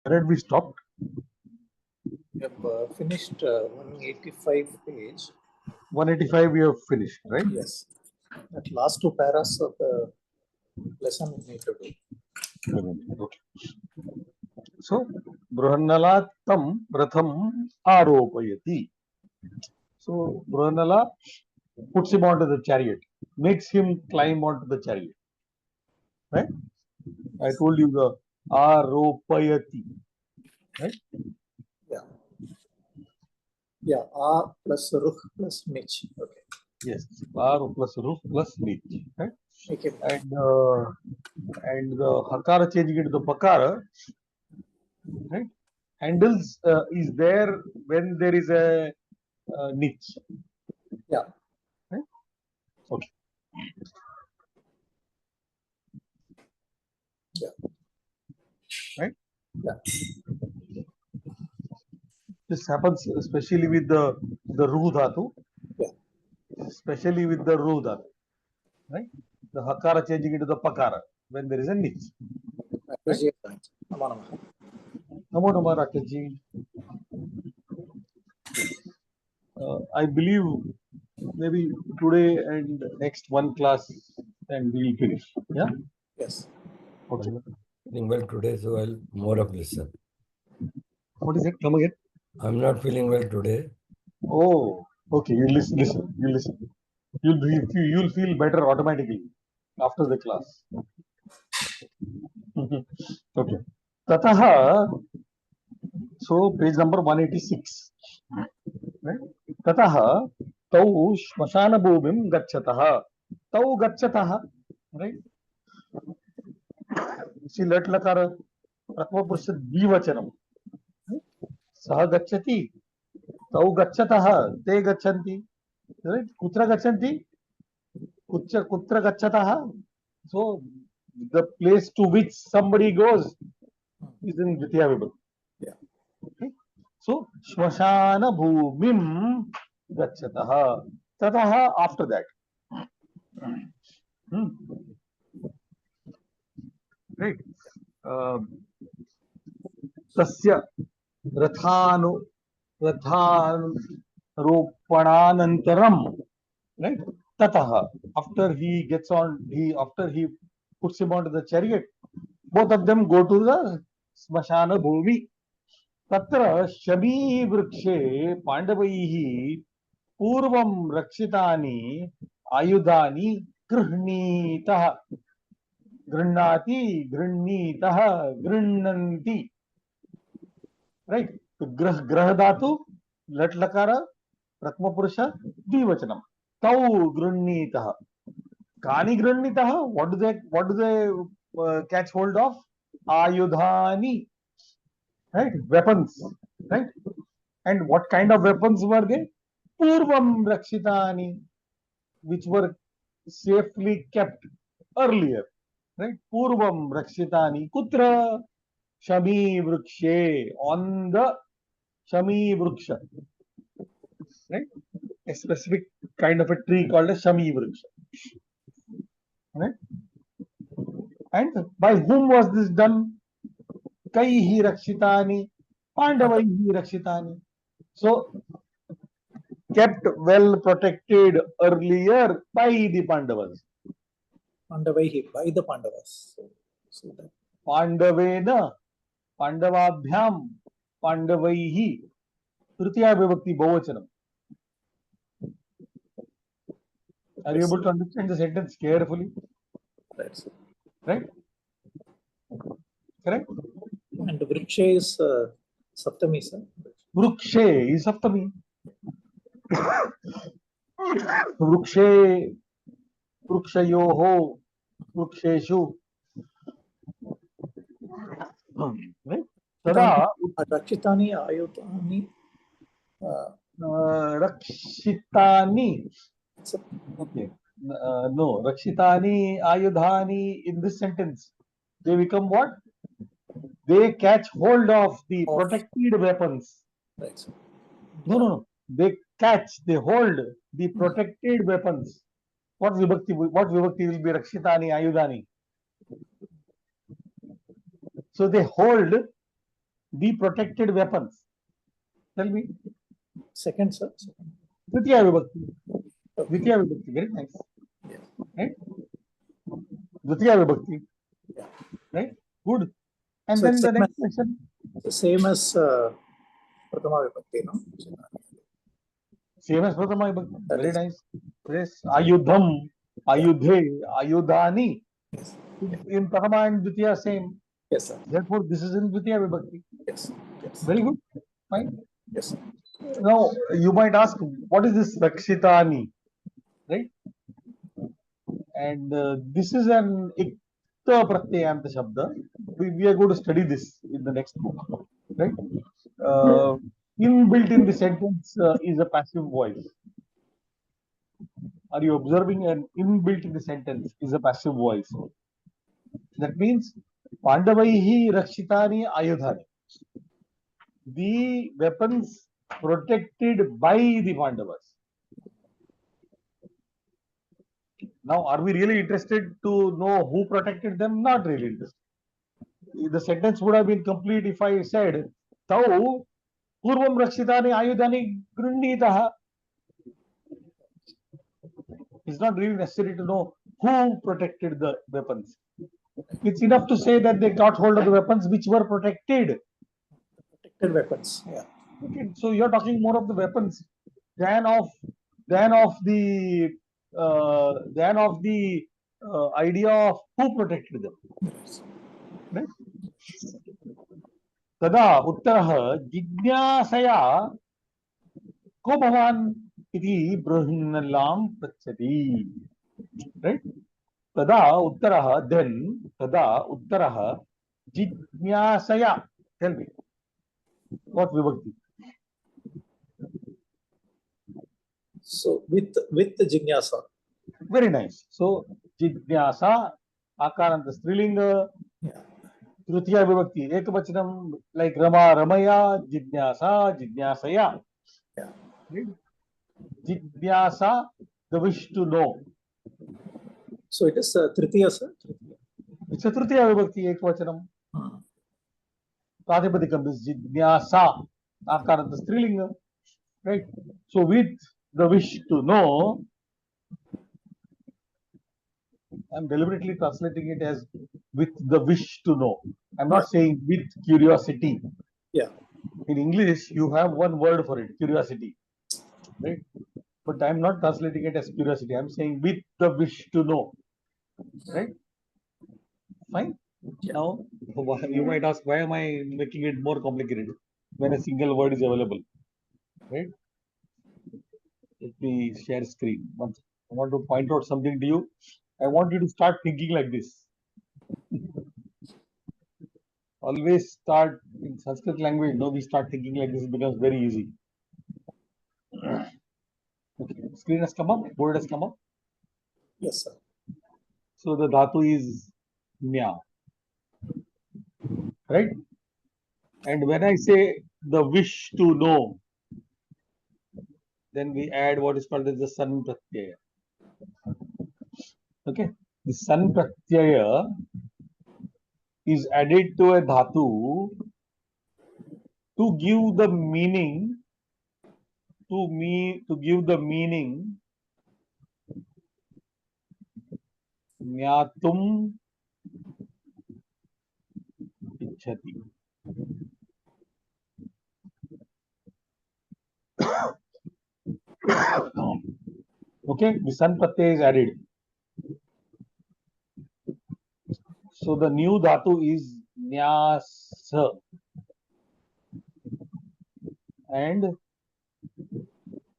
Where had we stopped? We have finished 185 page. 185 we have finished, right? Yes. At last two paras of the lesson we need to do. Okay. So, Brahannala tam pratham aropayati. So, Brahannala puts him onto the chariot, makes him climb onto the chariot. Right? I told you the aropayati. Right? Yeah. Yeah. A plus ruh plus mich. Okay. Yes. Ar plus roof plus mich. Right? Make it And the hakara changing into the pakara, right? Handles is there when there is a niche. yeah. Right? Okay. Yeah. Right? Yeah. This happens especially with the ru dhatu, Yeah. especially with the ru dhatu, right? The hakara changing into the pakara when there is a niche. Right? Namo Namaha. Namo Namo Rakesh. I believe maybe today and next one class and we will finish. Yeah? Yes. Okay. Feeling well today, so I'll more of listen. What is it? Come again. I'm not feeling well today. Oh, okay. You listen. You listen. You'll feel better automatically after the class. Okay. Tataha. So page number 186. Right? Tataha tau shmashana bhumim gacchataha. Tau gacchataha. Right? See, let lakara pratma purush dvivachanam. Sah gacchati. Tau gacchataha. Te gachanti. Right? Kutra gachanti. Kutra gacchataha. So the place to which somebody goes is in Dvitiya Vibhakti. Yeah. Okay. So Shmashana Bhumim Gacchataha. Tataha after that. Right. Tasya Ratharopananantaram. Right. Tataha. After he gets on, after he puts him onto the chariot, both of them go to the Smashana Bhumi. तत्र शमी वृक्षे पांडवैः पूर्वं रक्षितानि आयुधानि गृह्णीतः गृह्णाति गृह्णीतः गृह्णन्ति right ग्रह धातु लट लकार प्रथम पुरुष द्विवचनम तौ गृह्णीतः कानि गृह्णीतः what do they catch hold of आयुधानि right weapons right and what kind of weapons were they purvam rakshitani which were safely kept earlier right purvam rakshitani kutra shami vrikshe on the shami vriksha right a specific kind of a tree called a shami vriksha right and by whom was this done kaihi rakshitani pandavaihi rakshitani so kept well protected earlier by the Pandavas. Pandavaihi, by the Pandavas. So that. Pandavena, Pandavabhyam, Pandavaihi. Tritiya Vibhakti Bahuvachanam. Are you able to understand the sentence carefully? Right. Right? Correct? And Vrikshe is Saptami, sir. Vrikshe is Saptami. Vrikshe, Vrikshayoho, Vriksheshu. Right? Tada Rakshitani, Ayutani. Rakshitani. Okay. No, Rakshitani, Ayudhani in this sentence, they become what? They catch hold of the protected weapons. Right. No. They hold the protected weapons. What vibhakti will be Rakshitani, Ayudhani? So they hold the protected weapons. Tell me. Second, sir. Second. Tritiya Vibhakti. Okay. Dvitiya Vibhakti. Very nice. Yeah. Right? Dvitiya Vibhakti. Yeah. Right? Good. And So then it's the same next question. The same as Prathama Vibhakti, no? Same as Prathama Vibhakti. That Very is- nice. Yes. Ayudham, Ayudhe, Ayudhani. Yes. In Prathama and Dvitiya same. Yes, sir. Therefore, this is in Dvitiya Vibhakti. Yes. Yes. Very good. Fine. Yes, sir. Now, you might ask, what is this Rakshitani? Right? And this is an Ikta Pratyayanta Shabda. We are going to study this in the next book. Right? Inbuilt in the sentence is a passive voice. Are you observing? An inbuilt in the sentence is a passive voice. That means Pandavaihi Rakshitani Ayudhani. The weapons protected by the Pandavas. Now, are we really interested to know who protected them? Not really interested. The sentence would have been complete if I said, Tau Purvam Rakshitani Ayudhani Grunditaha. It's not really necessary to know who protected the weapons. It's enough to say that they got hold of the weapons which were protected. Protected weapons. Yeah. Okay, so you're talking more of the weapons than of the idea of who protected them. Right? तदा उत्तरः जिज्ञासया को भवान् इति बृहन्नलां पृच्छति. Right? तदा उत्तरः then तदा उत्तरः जिज्ञासया. Tell me what vibhakti? So with the jignasa. Very nice. So jignasa akaranta strilinga. Yeah. Tritiya vibhakti ekavachanam, like Rama Ramaya, Jignasa, Jignasaya. Yeah. Right? Jignasa, the wish to know. So it is Tritiya, sir. Tritiya. It's a Tritiya vibhakti ekavachanam. Pratipadikam is Jignasa akaranta strilinga. Right? So with the wish to know, I'm deliberately translating it as with the wish to know. I'm not saying with curiosity. Yeah. In English, you have one word for it, curiosity. Right? But I'm not translating it as curiosity. I'm saying with the wish to know. Right? Fine? Yeah. Now, you might ask, why am I making it more complicated when a single word is available? Right? Let me share screen. Once I want to point out something to you. I want you to start thinking like this. Always start in Sanskrit language. No, we start thinking like this, it becomes very easy. Okay, screen has come up, board has come up. Yes, sir. So the dhatu is nya, right? And when I say the wish to know, then we add what is called as the san pratyaya. Okay, the san pratyaya is added to a dhatu to give the meaning ज्ञातुम इच्छति. Okay, the san pratyaya is added. So the new dhatu is nyasa and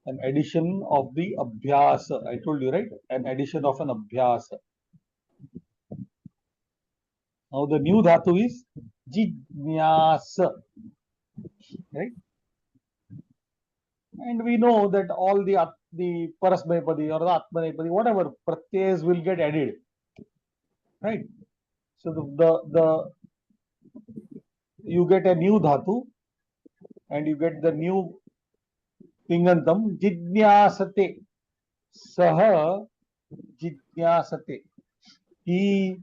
an addition of the abhyasa. I told you, right? An addition of an abhyasa. Now the new dhatu is jignasa, right? And we know that all the parasmayapadi or the atmanayapadi, whatever pratyayas will get added, right? So the you get a new dhatu and you get the new pingantam jignasate. Saha jignasate. He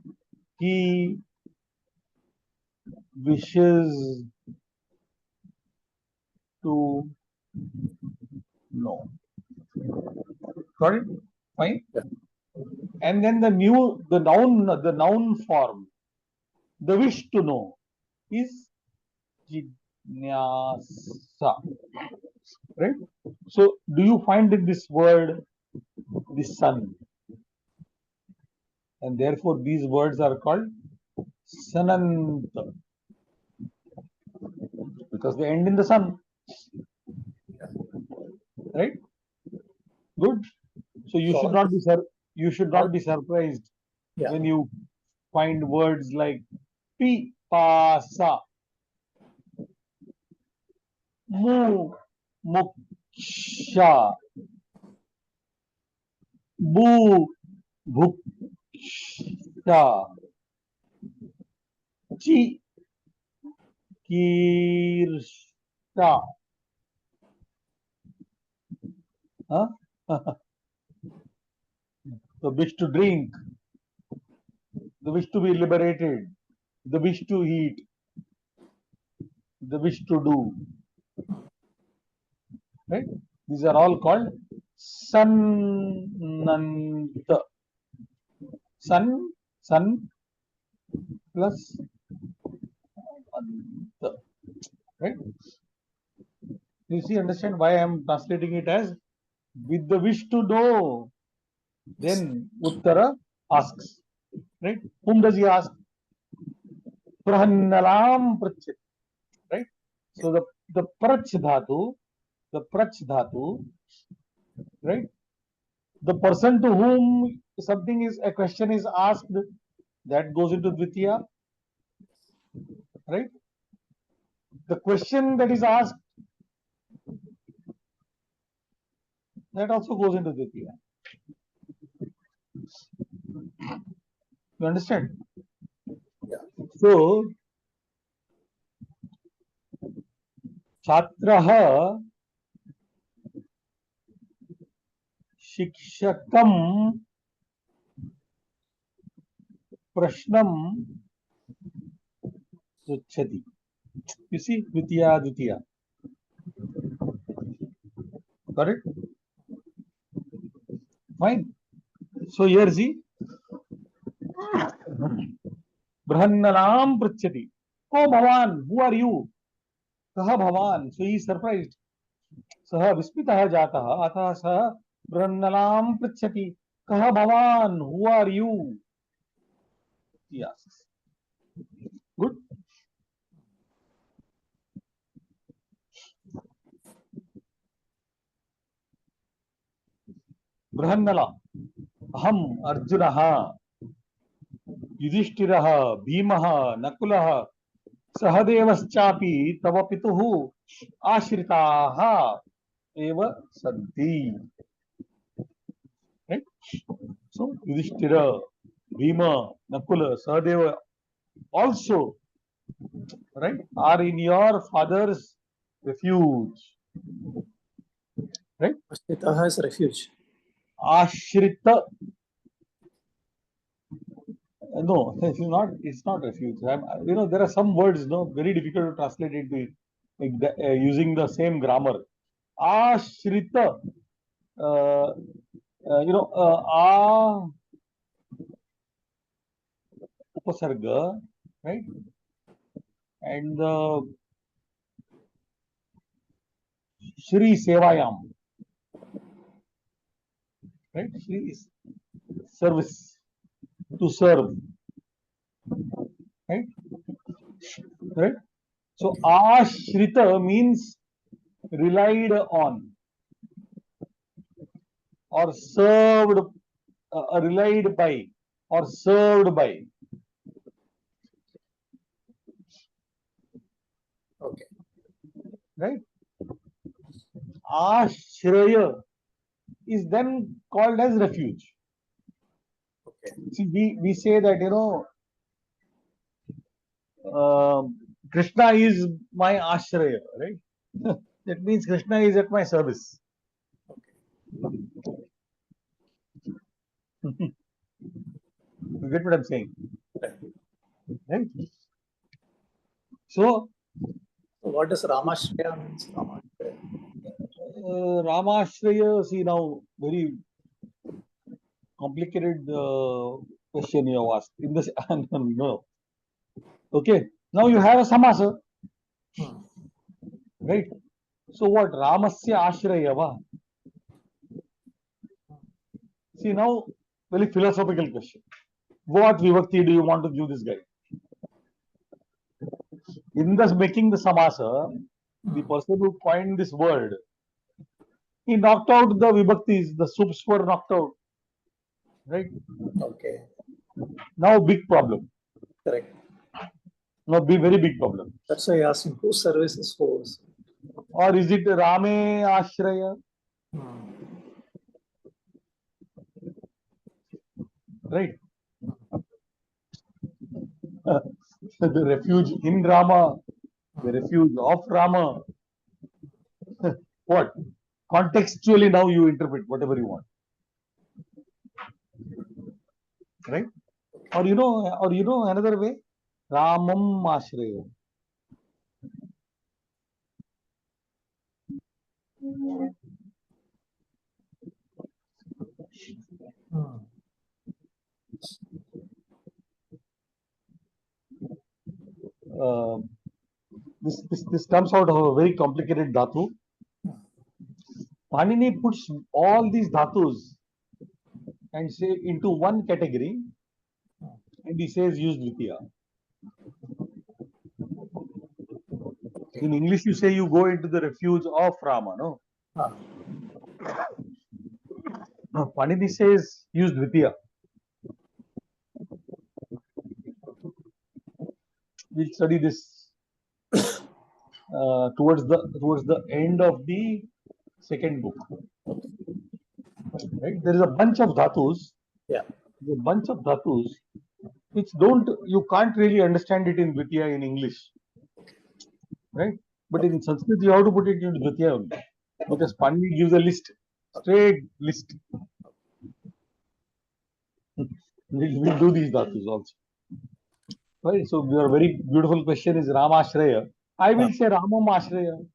wishes to know. Got it? Fine. Yeah. And then the noun form, the wish to know, is jignasa. Right? So, do you find in this word the sun? And therefore, these words are called sananta because they end in the sun. Right? Good. So you So should not be surprised Yeah. when you find words like pipasa, muksha, bhuksha, chikirsha. Huh? The wish to drink, the wish to be liberated, the wish to eat, the wish to do. Right? These are all called sananta. Sun plus anta. Right? You see, understand why I am translating it as with the wish to know. Then Uttara asks. Right? Whom does he ask? Prahannalam prachyat. Right? So the prach dhatu, right? The person to whom a question is asked, that goes into Dvitiya. Right? The question that is asked, that also goes into Dvitiya. You understand? Yeah. So, Chatraha Shikshakam Prashnam Pruchhati. You see, Dvitiya. Got it? Fine. So here see, Brahanalam Pruchhati. Oh Bhavan, who are you? Kaha Bhavan. So he is surprised. Saha Vispitaha Jataha Atha Saha Brahanalam Pruchhati. Kaha Bhavan, who are you? He asks. Good. Brahannala. Aham Arjunaha. युधिष्ठिरः भीमः नकुलः सहदेवश्चापि तव पितुः आश्रिताः एव सन्ति. Right? So Yudhishthira, Bhima, Nakula, Sahadeva also, right, are in your father's refuge. Right? Ashritaha is refuge. Ashrita. No, it's not refuge. There are some words, very difficult to translate into using the same grammar. Ashrita, upasarga, right? And Shri Sevayam, right? Shri is service, to serve, right? Right? So Ashrita means relied on or served, relied by or served by. Okay. Right? Ashraya is then called as refuge. Okay. See, we say that, Krishna is my ashraya, right? That means Krishna is at my service. You get what I'm saying? Right? So, So what does Ramashriya means? Ramashriya. Ramashraya, see now, very complicated question you have asked. In this, no. Okay, now you have a samasa, Hmm. right? So what? Ramasya ashraya va? See now, very philosophical question. What vibhakti do you want to give this guy? In thus making the samasa, the person who coined this word, he knocked out the vibhaktis, the subs were knocked out, right? Okay, Now big problem. correct. Now be very big problem. That's why I asked him whose service is whose. Or is it Rame Ashraya, Hmm. right? The refuge in Rama, the refuge of Rama. What? Contextually now you interpret whatever you want, right? Or you know another way, Ramam Ashraya. Hmm. Uh, this comes out of a very complicated dhatu. Panini puts all these dhatus and say into one category, and he says use dvitiya. In English, you say you go into the refuge of Rama, no? Ah. No, Panini says use dvitiya. We'll study this towards the end of the second book. Right? There is a bunch of dhatus. Yeah. There's a bunch of dhatus which you can't really understand it in dvitiya in English, right? But in Sanskrit you have to put it in dvitiya only, because Panini gives a list, straight list. We'll do these dhatus also. Right? So your very beautiful question is Ramashraya. I will say Ramam Ashraya.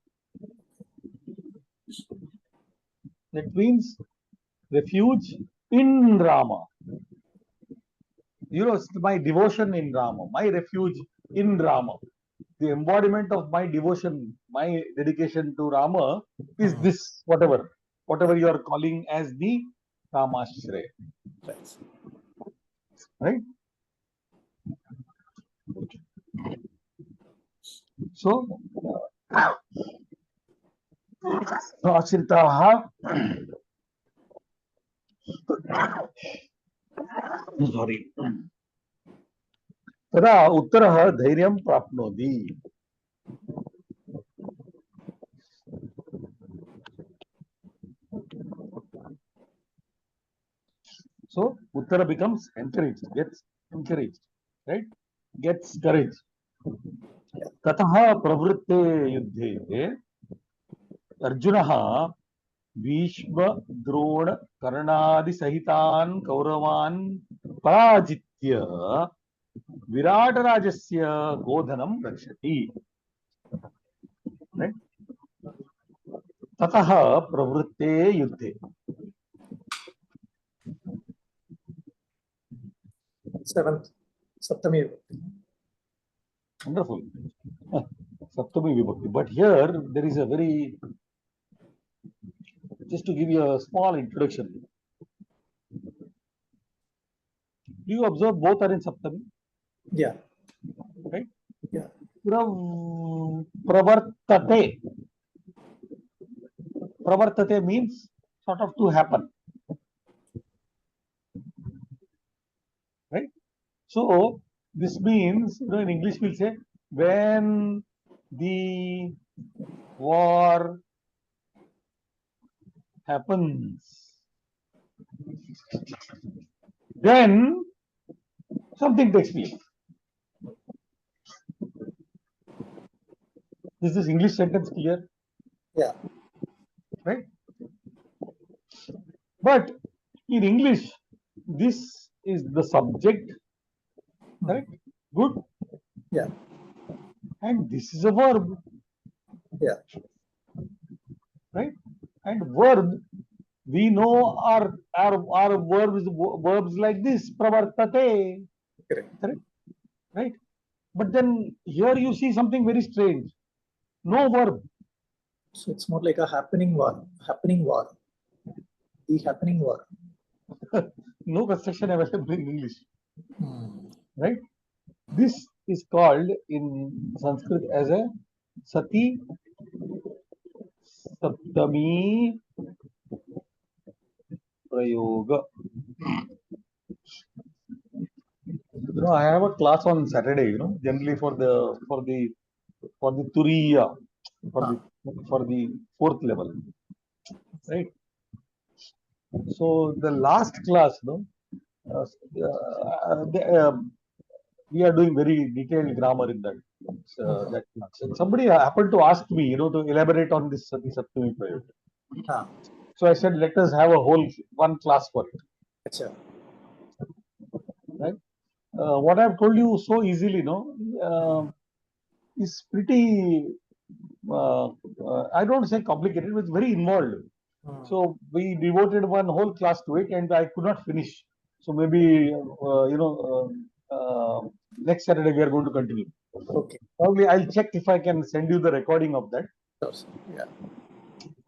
That means refuge in Rama. You know, it's my devotion in Rama, my refuge in Rama. The embodiment of my devotion, my dedication to Rama is this, whatever you are calling as the Ramashraya. Right. Right? So, Ashritaha, sorry. तदा उत्तरः धैर्यं प्राप्नोति. So Uttara becomes encouraged, gets encouraged, right? Gets courage. ततः प्रवृत्ते युद्धे अर्जुनः भीष्म द्रोण कर्णादि सहितान् कौरवान् पराजित्य विराटराजस्य गोधनं रक्षति. Right? ततः प्रवृत्ते युद्धे. Seventh, Saptami. Wonderful. Saptami Vibhakti. But here there is a very, just to give you a small introduction. Do you observe both are in Saptami? Yeah. Right? Yeah. Pravartate. Pravartate means sort of to happen. Right? So this means, in English we'll say, when the war happens, then something takes place. Is this English sentence clear? Yeah. Right? But in English, this is the subject, correct? Good? Yeah. And this is a verb, Yeah. right? And verb, we know our verbs like this, pravartate, Correct. right? But then here you see something very strange. No verb. So it's more like a happening war. The happening war. No construction available in English, Hmm. right? This is called in Sanskrit as a sati saptami prayoga. I have a class on Saturday. Generally for the Turiya, for the fourth level, right? So the last class, we are doing very detailed grammar in that class. And somebody happened to ask me, to elaborate on this Sati Saptami Prayoga. Ah, So I said, let us have a whole one class for it. acha. Right? What I've told you so easily, is pretty. I don't say complicated, but it's very involved. Hmm. So we devoted one whole class to it, and I could not finish. So maybe next Saturday we are going to continue. Okay. Probably I'll check if I can send you the recording of that. Sure. Yeah.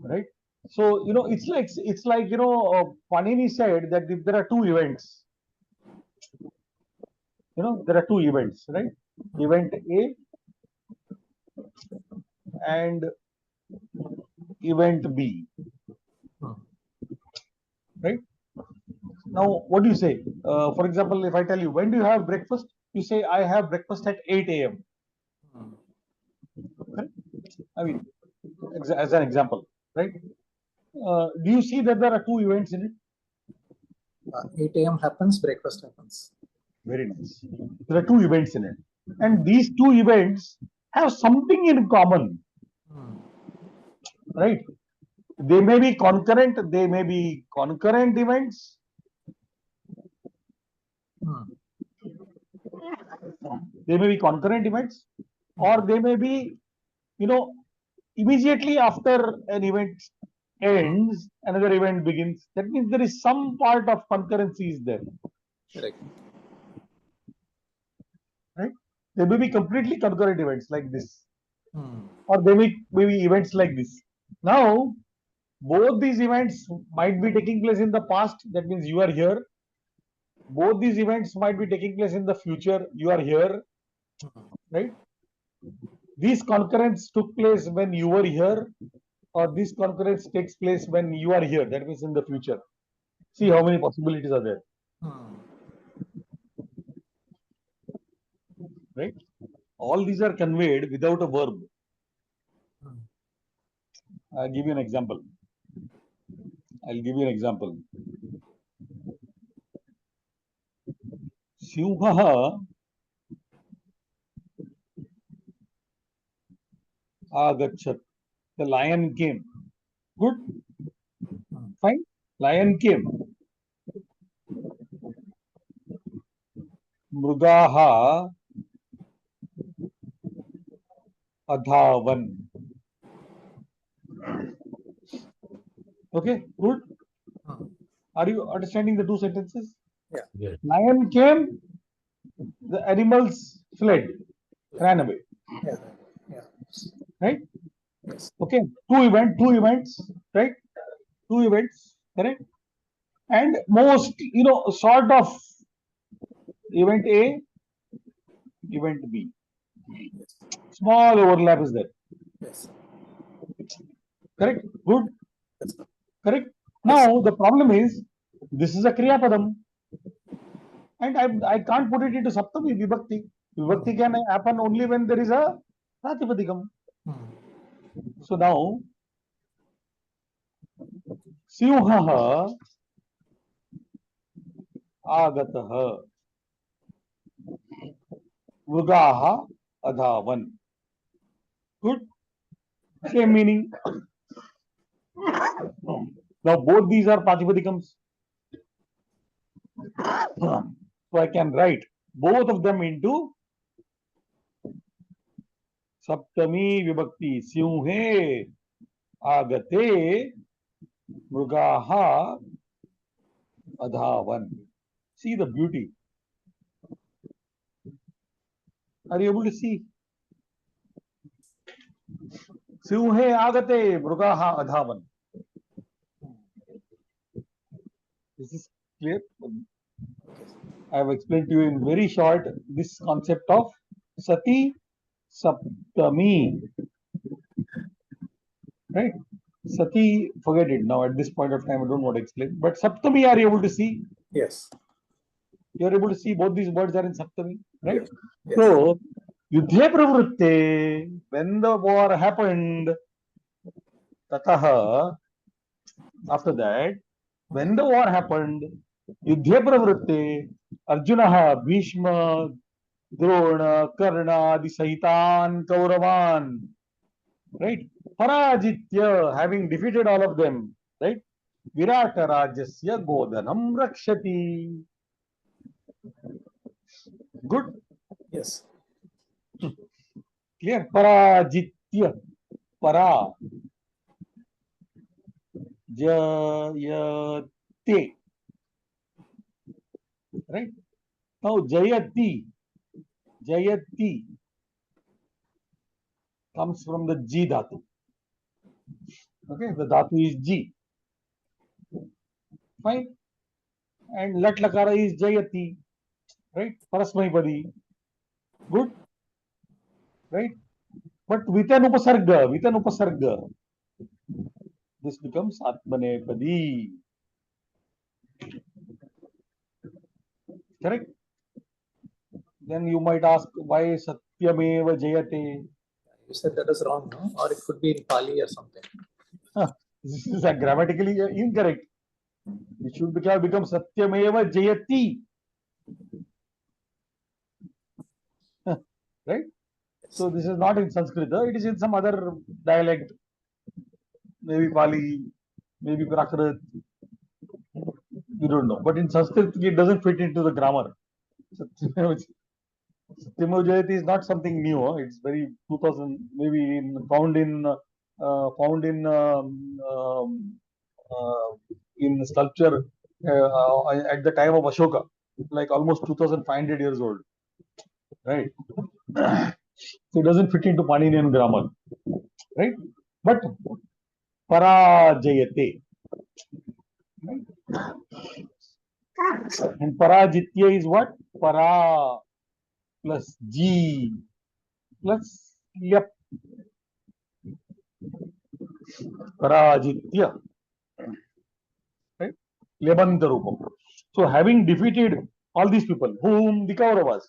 Right. So it's like Panini said that if there are two events, there are two events, right? Event A and event B, Hmm. right? Now, what do you say? For example, if I tell you, when do you have breakfast? You say, I have breakfast at 8 a.m. Hmm. Correct? I mean, as an example, right? Do you see that there are two events in it? 8 a.m. happens, breakfast happens. Very nice. There are two events in it. And these two events have something in common, Hmm. right? They may be concurrent, they may be concurrent events. Hmm. They may be concurrent events, or they may be, immediately after an event ends, another event begins. That means there is some part of concurrency is there, Correct. right? They may be completely concurrent events like this, Hmm. or they may be events like this. Now, both these events might be taking place in the past. That means you are here. Both these events might be taking place in the future. You are here, right? These concurrence took place when you were here, or this concurrence takes place when you are here. That means in the future. See how many possibilities are there, Hmm. right? All these are conveyed without a verb. I'll give you an example. Siuha agachat. The lion came. Good. Fine. Lion came. Mrugaha adhavan. Okay. Good. Are you understanding the two sentences? Yeah. Yes. Lion came. The animals fled, ran away. Yeah. Yeah. Right. Yes. Okay. Two events. Right. Two events. Correct. And most, sort of event A, event B. Yes. Small overlap is there. Yes. Correct? Good? Yes. Correct? Now, the problem is, this is a Kriya Padam. And I can't put it into Saptami Vibhakti. Vibhakti can happen only when there is a Pratipadikam. Hmm. So now, Siuhaha Agataha Mrugaha Adhavan. Good? Same meaning. Now, both these are Pratipadikams. So I can write both of them into Saptami Vibhakti. Siuhe Agate Mrugaha adhavan. See the beauty. Are you able to see? Simhe agate Mrugaha adhavan. This is clear. I have explained to you in very short this concept of Sati Saptami. Right? Sati, forget it now. At this point of time, I don't want to explain. But Saptami, are you able to see? Yes. You are able to see both these words are in Saptami, right? Yes. So, Yuddhe Pravrutte, when the war happened, Tataha, after that, when the war happened, Yuddhe Pravrutte, Arjuna, Bhishma, Drona, Karna, Adi Sahitan, Kauravan, right? Parajitya, having defeated all of them, right? Virata Rajasya Godhanam Rakshati. Good? Yes. Clear? Parajitya. Para. Jayate. Right? Now Jayati. Jayati comes from the G dhatu. Okay, the dhatu is G. Fine. And Lat Lakara is Jayati. Right? Parasmaipadi. Good? Right? But with an upasarga, this becomes Atmanepadi. Correct? Then you might ask, why Satyameva Jayate? You said that is wrong, no? Or it could be in Pali or something. This is grammatically incorrect. It should become Satyameva Jayati. Right? So this is not in Sanskrit, it is in some other dialect, maybe Pali, maybe Prakrit, we don't know. But in Sanskrit, it doesn't fit into the grammar. Satyameva Jayati is not something new. It's very 2000, maybe found in in sculpture at the time of Ashoka, like almost 2500 years old. Right? So it doesn't fit into Paninian grammar, right? But parajayate, right? And parajitya is what? Para plus G plus yep. Parajitya, right? Lebanta rupam. So having defeated all these people, whom the Kauravas.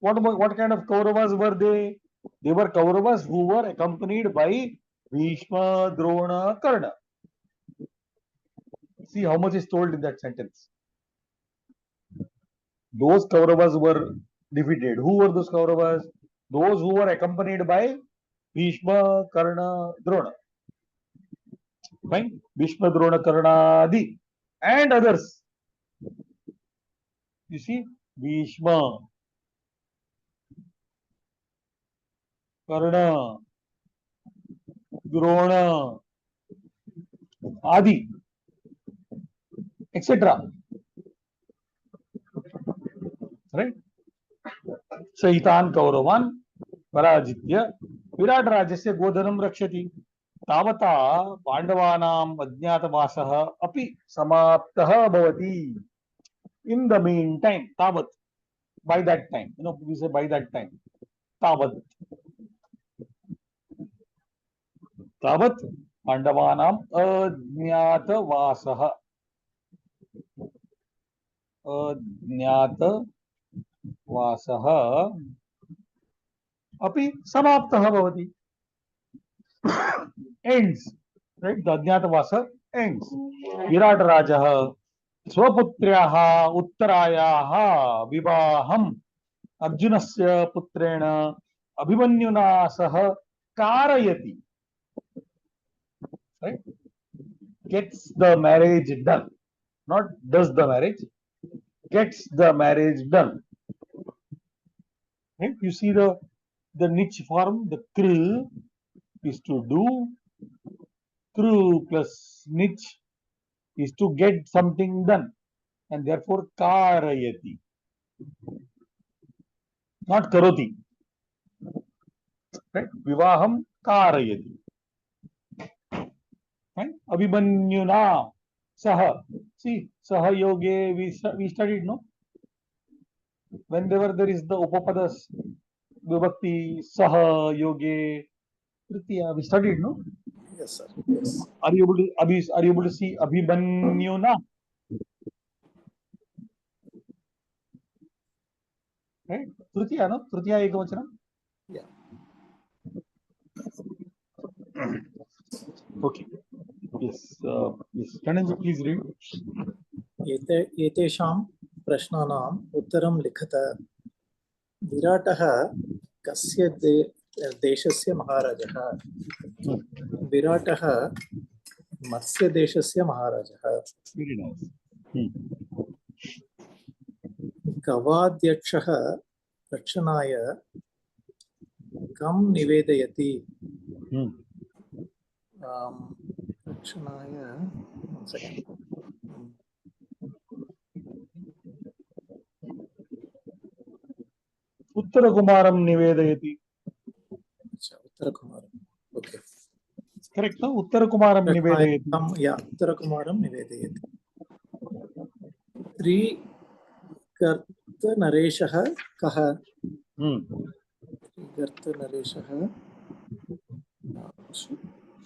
What kind of Kauravas were they? They were Kauravas who were accompanied by Bhishma, Drona, Karna. See how much is told in that sentence. Those Kauravas were defeated. Who were those Kauravas? Those who were accompanied by Bhishma, Karna, Drona. Fine? Bhishma, Drona, Karna, Adi. And others. You see? Bhishma, Karna, Drona, Adi, etc. Right? Sahitan Kauravan, Parajitya, Virat Rajasya Godhanam Rakshati. Tavata Pandavanam Ajnatavasaha api samaptaha bhavati. In the meantime, Tavat, by that time, we say by that time, Tavat. Tavat Pandavanam Ajnatavasaha. Ajnatavasaha api samaptaha bhavati. Ends. Right? The Ajnatavasa ends. Virat Rajaha स्वपुत्र्याः उत्तरायाः विवाहम् अर्जुनस्य पुत्रेण अभिमन्युना सह कारयति. Right? Gets the marriage done. Not does the marriage. Gets the marriage done. Right? You see the niche form, the krill is to do, Kru plus nich is to get something done, and therefore karayati, not karoti. Right? Vivaham karayati. Right? Abhimanyuna saha. See, saha yoge we studied, no? Whenever there is the upapadas vibhakti saha yoge tritiya, we studied, no? Yes, sir. Yes. Are you able to see abhimanyuna? Right? Tritiya, no? Tritiya ekavachanam. Yeah. Okay. Yes. Yes. Kananji, please read. एतेषां प्रश्नानाम् उत्तरं लिखत। विराटः कस्य देशस्य महाराजः? विराटः मत्स्यदेशस्य महाराजः। Very nice. गवाध्यक्षः रक्षणाय कं निवेदयति? रक्षणाय one second. Uttarakumaram nivedayati. अच्छा, उत्तरकुमारम्. Okay. Correct, no? Uttarakumaram nivedayati. Yeah, उत्तरकुमारं निवेदयति। त्रिगर्तनरेशः कः? त्रिगर्तनरेशः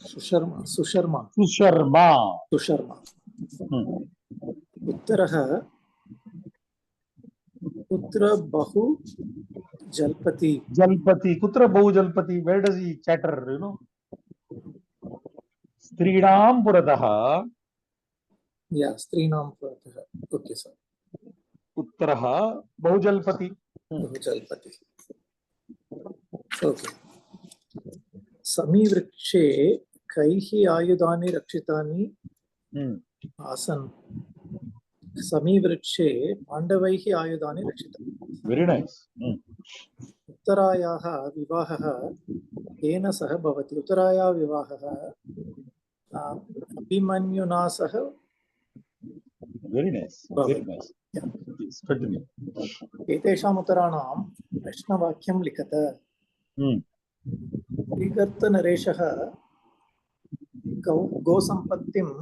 सुशर्मा सुशर्मा Susharma. सुशर्मा। उत्तरः पुत्र बहु जलपति। Jalpati. Kutra Bahu Jalpati. Where does he chatter, you know? Stridam Purataha. या स्त्रीणां पुरतः। Okay sir. Uttaraha Bahu Jalpati. बहु जलपति। ओके। समीवृक्षे कैः आयुधानि रक्षितानि आसन्? समीवृक्षे पाण्डवैः आयुधानि रक्षितानि। Very nice. उत्तरायाः विवाहः केन सह भवति? उत्तरायाः विवाहः अभिमन्युना सह। Very nice. Very nice. Yes, continue. एतेषाम् उत्तराणां प्रश्नवाक्यं लिखत। त्रिगर्तनरेशः गोसम्पत्तिम्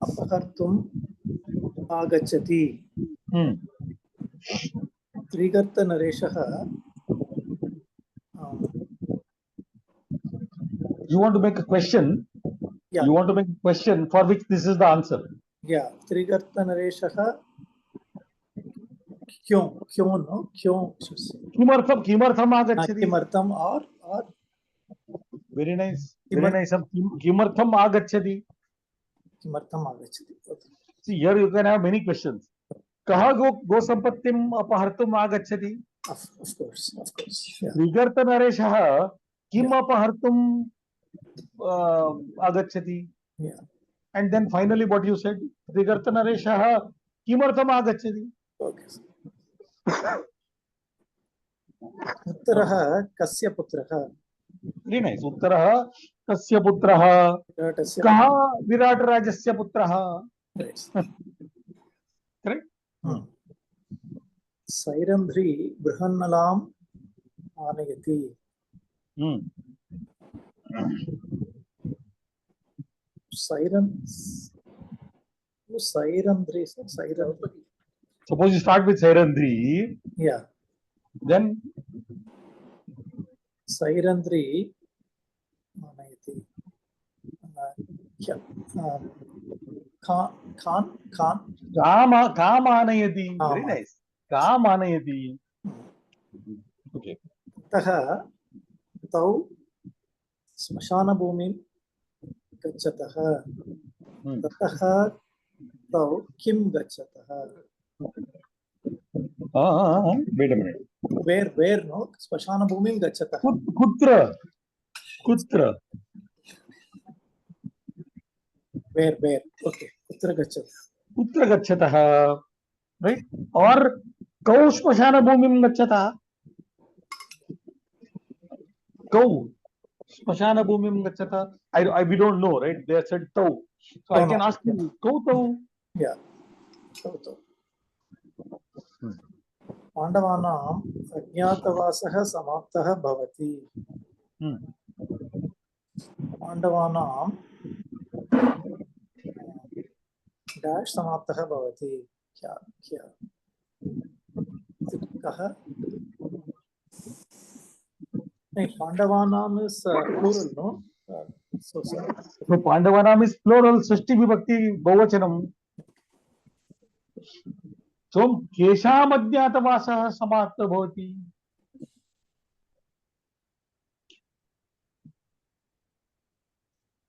अपहर्तुम् आगच्छति। त्रिगर्तनरेशः You want to make a question? Yeah. You want to make a question for which this is the answer. या त्रिगर्तनरेशः क्यों क्यों नो क्यों किमर्थम आगच्छति? किमर्थम और Very nice. Very nice. Kimartham agacchati. किमर्थम आगच्छति। See, here you can have many questions. Kaha go sampattim apahartum agacchati? Of course. Yeah. Trigarta nareshah kim apahartum agacchati? Yeah. And then finally what you said? Trigarta nareshah kimartham agacchati? Okay. उत्तरः कस्य पुत्रः? Very nice. Uttarah kasya putrah? विराटस्य। Kaha Virat Rajasya putrah? Correct? Sairandhri बृहन्नलाम् आनयति। Sairandhri. Suppose you start with Sairandri. Yeah. Then Sairandhri आनयति। Khan Kamanayati. Very nice. Kamanayati. Okay. ततः तौ श्मशानभूमिं गच्छतः। ततः तौ किं गच्छतः? Wait a minute. Where no श्मशानभूमिं गच्छतः। Kutra. Where okay कुत्र गच्छतः? Kutra gachatah. Right? Or Kau Smashana Bhumim gachatah. Kau Smashana bhumim gacchata. We don't know, right? They said tau. So I No, can no. ask you, kau tau? Yeah. So, Hmm. पाण्डवानाम् अज्ञातवासः समाप्तः भवति Hmm. पाण्डवानां डैश् समाप्तः भवति क्या क्या कः नहीं पाण्डवानाम् is plural no so So Pandavanam is plural, Sashti Vibhakti Bahuvachanam. So Kesham Adhyatavasah Samatha Bhavati.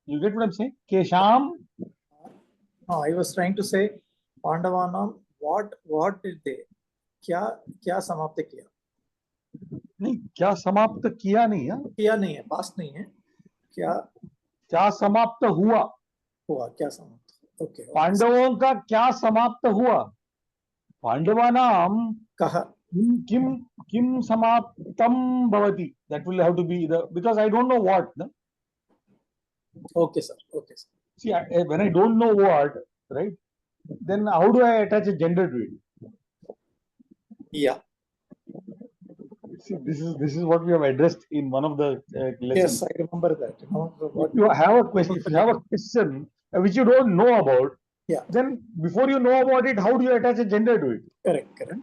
You get what I'm saying? Kesham. no, I was trying to say पाण्डवानां what did they क्या समाप्त किया नहीं, क्या समाप्त किया नहीं है, किया नहीं है पास्ट नहीं है क्या समाप्त हुआ, हुआ क्या समाप्त ओके पांडवों का क्या समाप्त हुआ, पांडवानाम कः किम किम समाप्तम भवति. That will have to be the, because I don't know what. No? Okay sir See, when I don't know what, right, then how do I attach a gender to it? yeah See, this is what we have addressed in one of the lessons. yes I remember that If you have a question, which you don't know about, yeah then before you know about it, how do you attach a gender to it? correct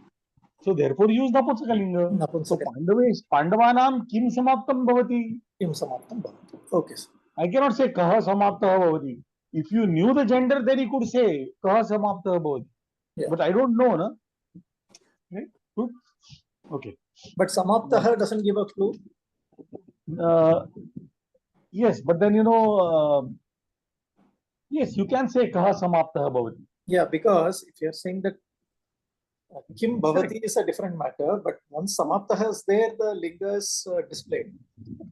So therefore use Napumsakalinga. So नपुंसकलिङ्गं Pandavanam kim samaptam bhavati. किं समाप्तं भवति okay sir I cannot say kaha samaptah bhavati. If you knew the gender, then you could say kaha samaptah bhavati. Yeah. But I don't know, na? Right? Good. Okay. but समाप्तः doesn't give a clue Yes, but then yes, you can say kaha samaptah bhavati. yeah because if you're saying that Kim Bhavati is a different matter, but once Samaptah is there, the linga is displayed.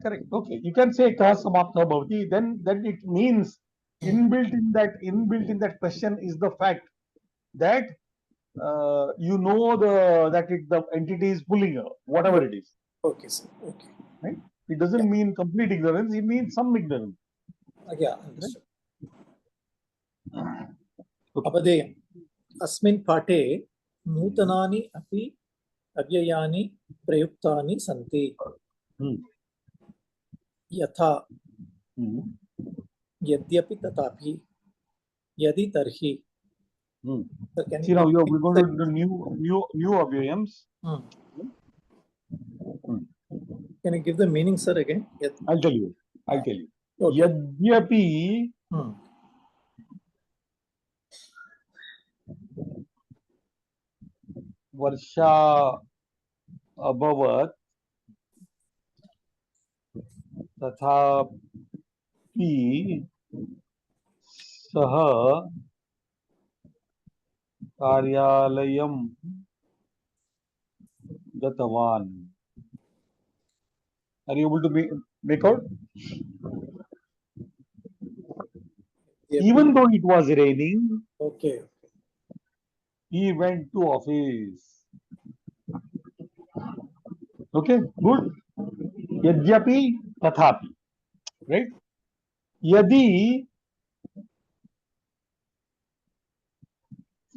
Correct. Okay. You can say kaha samaptah bhavati. Then it means inbuilt in that question is the fact that you know the entity is pulling whatever it is. Okay, sir. Okay. Right? It doesn't mean complete ignorance. It means some ignorance. Yeah, understood. Abadeyam. Asmin pate नूतनानि अपि अव्ययानि प्रयुक्तानि सन्ति यथा यद्यपि तथापि यदि तर्हि See, now we're going to do the new avyayams. Can you give the meaning, sir, again? I'll tell you. Okay. Yadyapi Varsha abhavat tathapi saha कार्यालयम गतवान. Are you able to make out? Even though it was raining, okay, he went to office. Okay, good. Yadyapi tathapi. Right? Yadi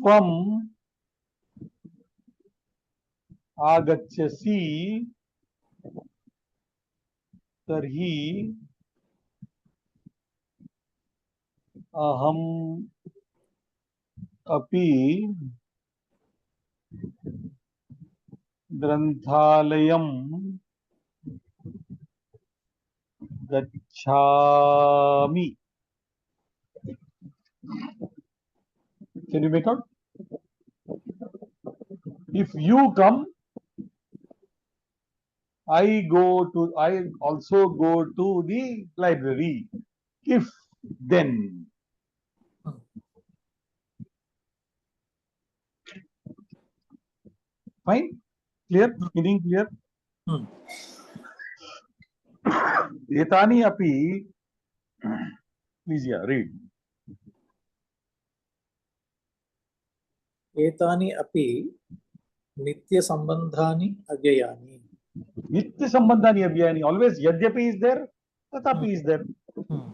from agachyasi tarhi aham api granthalayam gacchami. Can you make out? If you come, I also go to the library. If then. Fine? Clear? Meaning clear? Etani api, please read. एतानि अपि नित्य संबंधानि अव्ययानि. Nitya sambandhani avyayani. Always yadyapi is there. Tatapi is there. Hmm.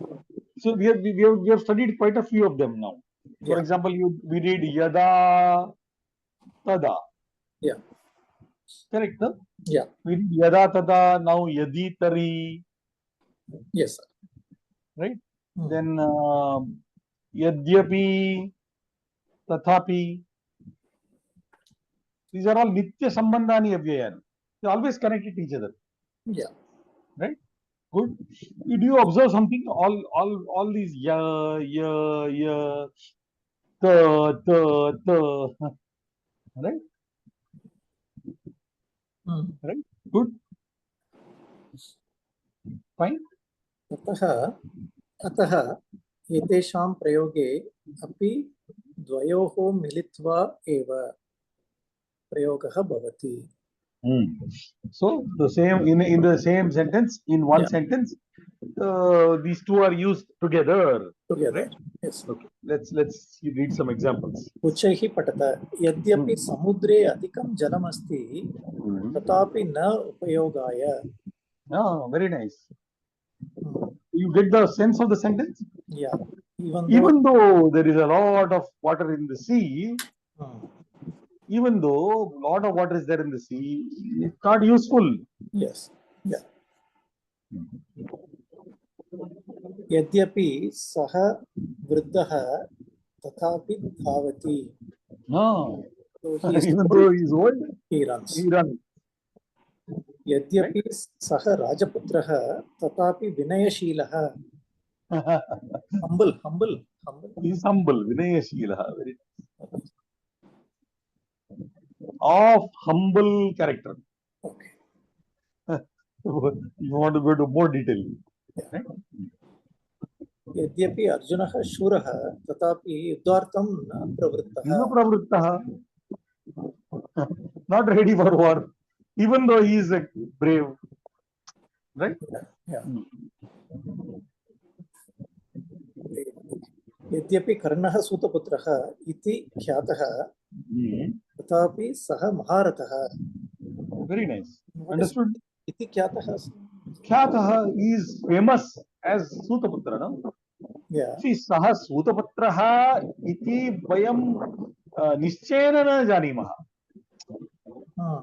So we have studied quite a few of them now. For Yeah. example, we read Yada Tada. Yeah. Correct, no? Yeah. We read Yada Tada, now Yadi Tari, Yes, sir. right? Hmm. Then Yadyapi, Tathapi. These are all Nitya Sambandhani Avyayana. They always connected to each other, Yeah. right? Good. Do you observe something? All these ya, the, right? Hmm. Right? Good. Fine. अतः एतेषां प्रयोगे अपि द्वयोः मिलित्वा एव प्रयोगः भवति. So the same in the same sentence, in one Yeah. sentence, these two are used together. Together. Right? Yes. Okay. Let's read some examples. उच्चैः पठत. यद्यपि समुद्रे अधिकं जलमस्ति तथापि न उपयोगाय. Ah, very nice. Hmm. You get the sense of the sentence? Yeah. Even though there is a lot of water in the sea, Hmm. even though a lot of water is there in the sea, it's not useful. Yes. Yeah. यद्यपि सः वृद्धः तथापि धावति. No. So he is Even old, though he is old, he runs. he runs. यद्यपि सः राजपुत्रः तथापि विनयशीलः. humble. He is humble. Vinayashila. Very of humble character. Okay. You want to go to more detail. Right? यद्यपि अर्जुनः शूरः तथापि युद्धार्थं न प्रवृत्तः. Yuga Pravrittaha. Not ready for war. Even though he is a brave. Right? Yeah. यद्यपि कर्णः सूतपुत्रः इति ख्यातः तथापि सः महारथः. Very nice. Understood? इति ख्यातः. Khyataha is famous as Sutaputra, no? Yeah. See, Saha Sutaputraha iti vayam nischayena na janimah. Hmm.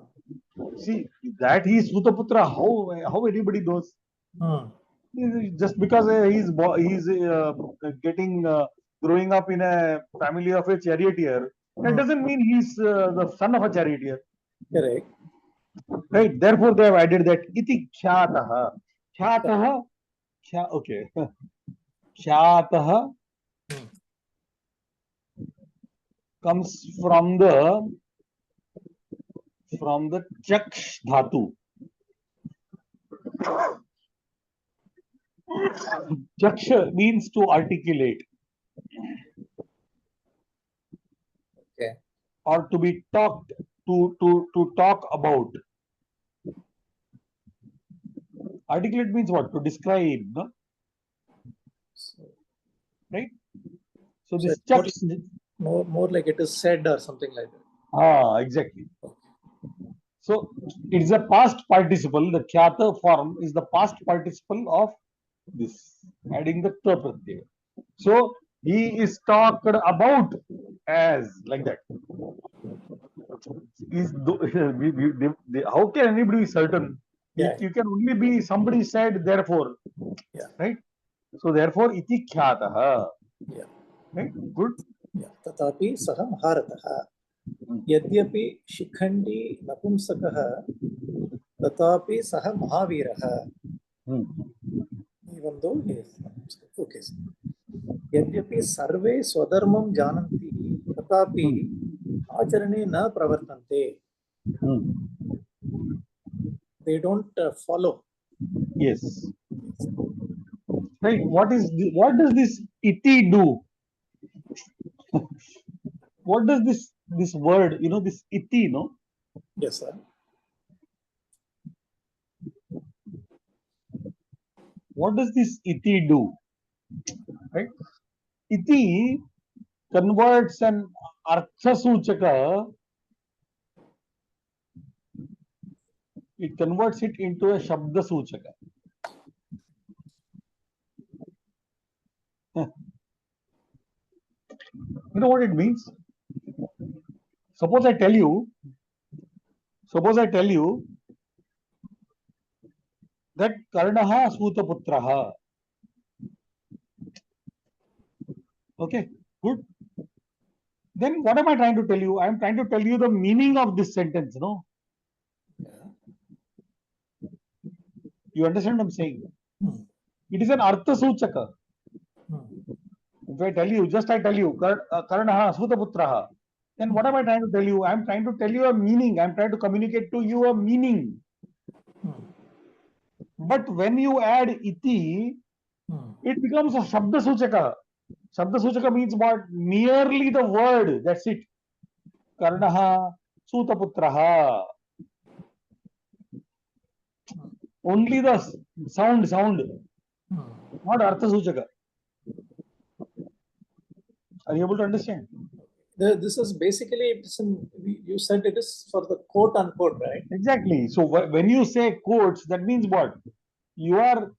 See, that he is Sutaputra, how anybody knows? Hmm. Just because he's getting growing up in a family of a charioteer, that doesn't mean he's the son of a charioteer. Correct. Right? Therefore, they have added that iti khyataha. Khyataha, okay. Khyataha comes from the chaksh dhatu. Chaksh means to articulate. Okay. Or to be talked to talk about. Articulate means what? To describe, no? Right? So this chaksh. More like it is said or something like that. Ah, exactly. So it is a past participle. The khyata form is the past participle of this, adding the ta pratyaya. So he is talked about as like that. How can anybody be certain? Yeah. You can only be somebody said therefore. Yeah. Right? So therefore iti khyataha. Yeah. Right? Good. Yeah. तथापि सः महारथः. यद्यपि शिखण्डी नपुंसकः तथापि सः महावीरः. Even though he is okay. यद्यपि सर्वे स्वधर्मं जानन्ति तथापि आचरणे न प्रवर्तन्ते. They don't follow. Yes. Right. What does this iti do? What does this word, this iti, no? Yes, sir. What does this iti do? Right? Iti converts an artha suchaka, it converts it into a shabda suchaka. You know what it means? Suppose I tell you that Karnaha Sutaputraha. Okay, good. Then what am I trying to tell you? I am trying to tell you the meaning of this sentence, no? You understand what I'm saying? Hmm. It is an Artha Suchaka. Hmm. If I tell you, Karnaha Sutaputraha, then what am I trying to tell you? I am trying to tell you a meaning. I am trying to communicate to you a meaning. Hmm. But when you add iti, Hmm. it becomes a Shabda Suchaka. Shabda Suchaka means what? Merely the word. That's it. Karnaha Sutaputraha. Only the sound, Hmm. not Artha Suchaka. Are you able to understand? This is basically, you said it is for the quote unquote, right? Exactly. So when you say quotes, that means what? You are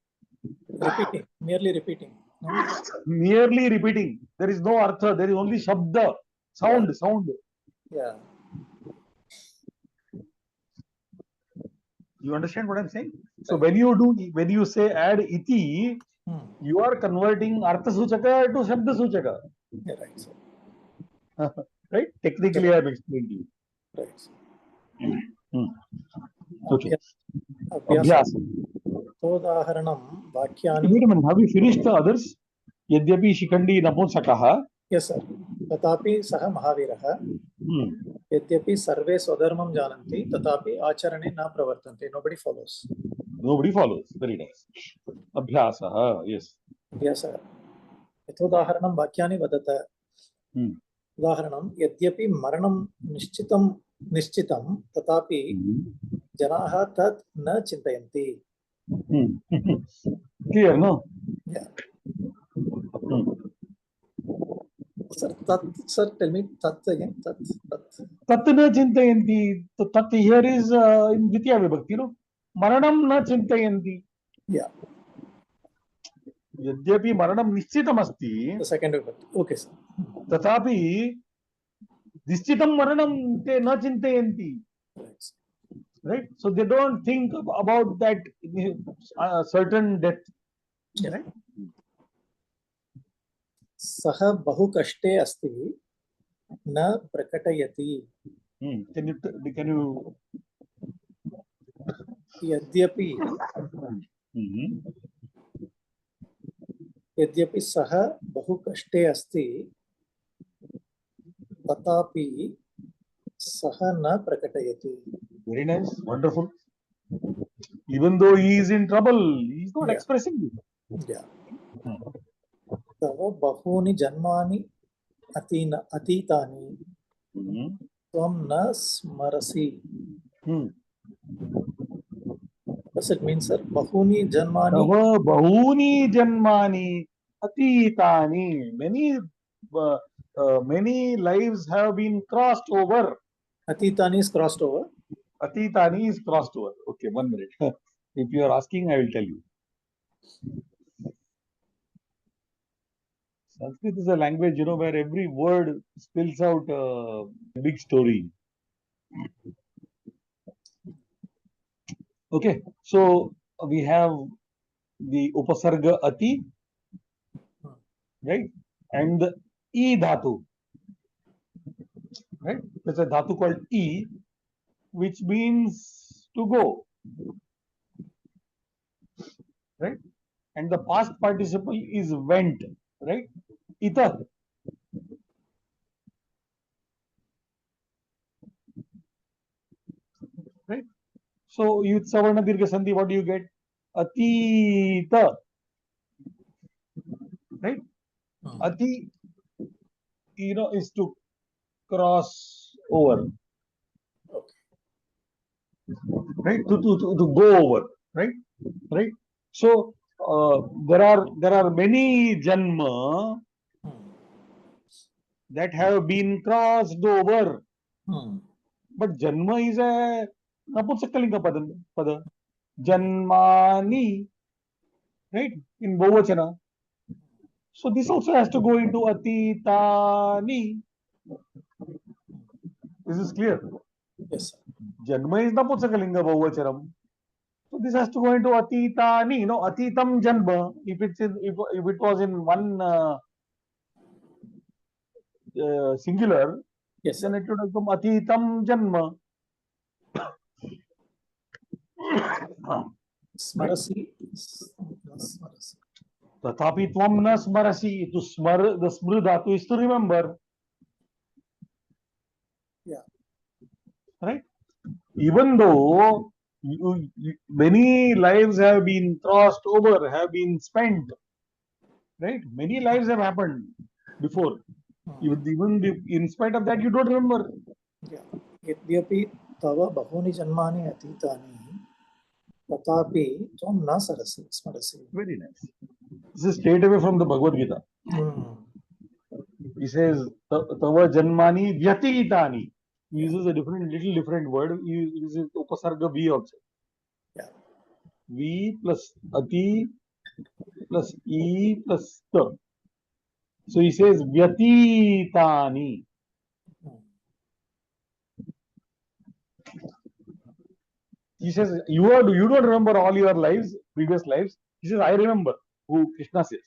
Repeating, merely repeating. No? merely repeating. There is no artha. There is only shabda, sound. Yeah. You understand what I'm saying? So when you say add iti, Hmm. you are converting artha suchaka to shabda suchaka. Yeah, right. So, Right? Technically, I have explained to you. right. Okay. Abhyasa. Abhyas. Todhaharanam vakyani. Wait a minute. Have we finished the others? Yadyapi Shikhandi Napumsakaha. Yes, sir. तथापि सः महावीरः यद्यपि सर्वे स्वधर्मं जानन्ति तथापि आचरणे न प्रवर्तन्ते. Nobody follows. Nobody follows. Very nice. Abhyasa. Yes. अभ्यासः. यथोदाहरणं वाक्यानि वदत. उदाहरणं यद्यपि मरणं निश्चितं तथापि जनाः तत् न चिन्तयन्ति. Clear, no? Yeah. Sir, tell me tat again. Tat. Tat na chintayanti. So tat here is in Dvitiya Vibhakti, no? Maranam na chintayanti. Yeah. Yadyapi maranam nishchitam asti. The second vibhakti. Okay, sir. Tathapi nishchitam maranam te na chintayanti. Right. Right? So they don't think about that certain death. Yeah. Right? सः बहु कष्टे अस्ति न प्रकटयति. Can you यद्यपि सः बहु कष्टे अस्ति तथापि सः न प्रकटयति. Very nice, wonderful. Even though he is in trouble, he is not expressing it. Yeah. तव बहूनि जन्मानि अतीतानि त्वं न स्मरसि. What's it mean, sir? Bahuni janmani. Tava bahuni janmani atitani. Many lives have been crossed over. Atitani is crossed over. Atitani is crossed over. Okay, 1 minute. If you are asking, I will tell you. Sanskrit is a language, where every word spells out a big story. Okay, so we have the upasarga ati, right? And the e dhatu, right? There's a dhatu called e, which means to go, right? And the past participle is went, right? Ita. Right? So, Yut Savarna Dirgha Sandhi, what do you get? Atita. Right? Ati, is to cross over. Right? To go over. Right? Right? So, there are many janma that have been crossed over. But janma is a napumsakalinga pada. Janmani, right? In Bahuvachana. So this also has to go into atitani. This is clear. Yes, sir. Janma is Napusakalinga Bahuvachanam. So this has to go into atitani. No, atitam janma. If it was in one singular, Yes, then sir. it would have come atitam janma. Smarasi. Smarasi. Tathapi tvam na smarasi. To smar, the smr dhatu is to remember. Yeah. Right? Even though many lives have been crossed over, have been spent, right? Many lives have happened before. Even in spite of that, you don't remember. Yeah. यद्यपि तव बहूनि जन्मानि अतीतानि तथापि त्वं न सरसि स्मरसि. Very nice. This is straight away from the Bhagavad Gita. He says, Tava janmani vyatitani. He uses a little different word. He uses upasarga V also. Yeah. V plus ati plus e plus ta. So he says vyatitani. He says you don't remember all your lives, previous lives. He says I remember. Who Krishna says.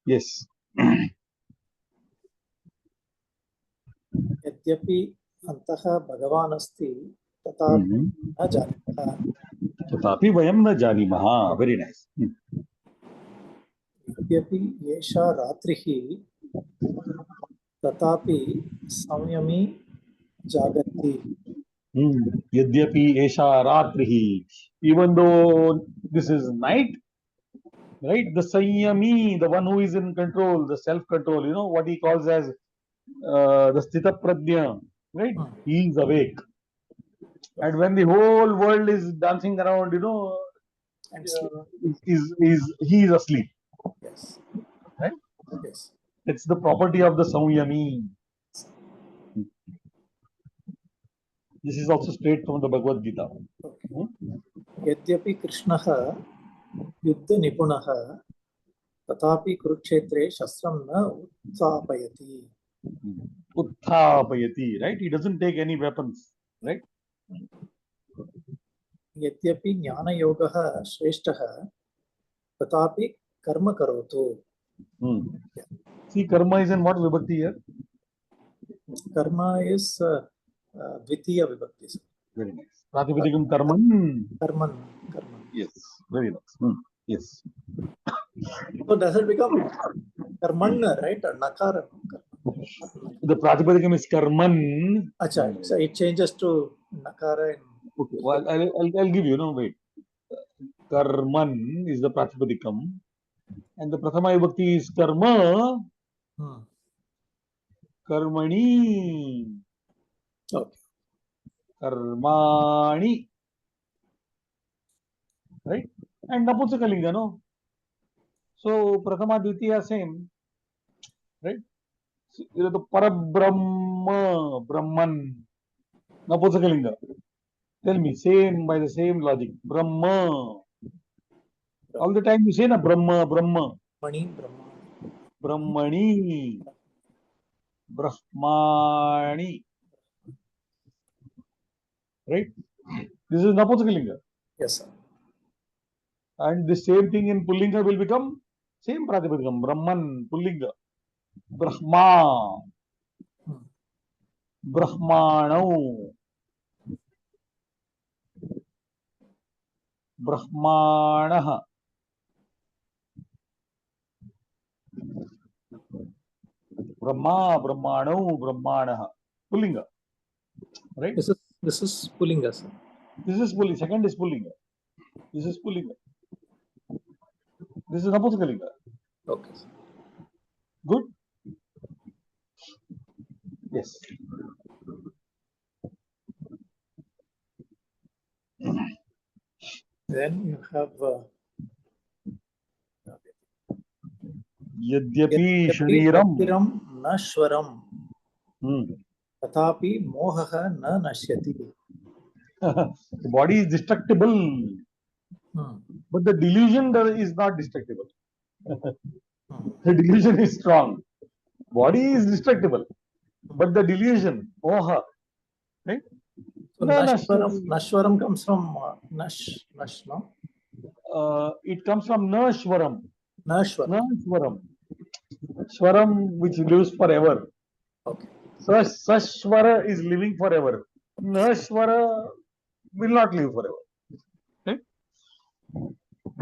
Yes. यद्यपि अन्तः भगवान् अस्ति तथापि न जानीमः. तथापि वयं न जानीमः. Very nice. यद्यपि एषा रात्रिः तथापि संयमी जागर्ति. यद्यपि एषा रात्रिः. Even though this is night, right? The Sanyami, the one who is in control, the self-control, you know, what he calls as the Sthita Prajna, right? He is awake. And when the whole world is dancing around, you know, And he is asleep. yes. Right? Yes. It's the property of the Samyami. This is also straight from the Bhagavad Gita. Okay. यद्यपि कृष्णः युद्धनिपुणः तथापि कुरुक्षेत्रे शस्त्रं न उत्थापयति. Utthapayati, right? He doesn't take any weapons, right? यद्यपि ज्ञानयोगः श्रेष्ठः तथापि कर्म करोतु. See, karma is in what vibhakti here? Karma is Dvitiya Vibhakti. Very nice. Pratipadikam karman. Karman. Yes, very nice. Yes. So does it become Karman, right? Or Nakara? The Pratipadikam is karman. Acha, so it changes to Nakara. Okay, well, I'll give you, no, wait. Karman is the Pratipadikam. And the Prathama Vibhakti is karma. Karmani. Okay. Karmani. Right? And Napusakalinga, no? So, Prathama, Dvitiya, same. Right? So, the Parabrahma, Brahman. Napusakalinga. Tell me, same by the same logic. Brahma. All the time you say na Brahma, Brahma. Mani, Brahma. Brahmani. Brahmani. Right? This is Napusakalinga. Yes, sir. And the same thing in Pullinga will become same Pratipadikam. Brahman, Pullinga. Brahma. Brahmanau. Brahmanaha. Brahma, Brahmanau, Brahmanaha. Pullinga. Right? This is Pullinga, sir. This is Pullinga. Second is Pullinga. This is Pullinga. This is Napusakalinga. Okay, sir. Good? Yes. Then you have Yadyapi Shariram Nashwaram Tathapi Mohaha Na Nashyati. The body is destructible. but the delusion is not destructible. Hmm. The delusion is strong. Body is destructible, but the delusion, moha, right? So No, no, Nashwaram comes from Nash, no? it comes from Nashwaram. Nashwaram. Nashwaram. Swaram, which lives forever. Okay. Sashwara is living forever. Nashwara will not live forever. Right?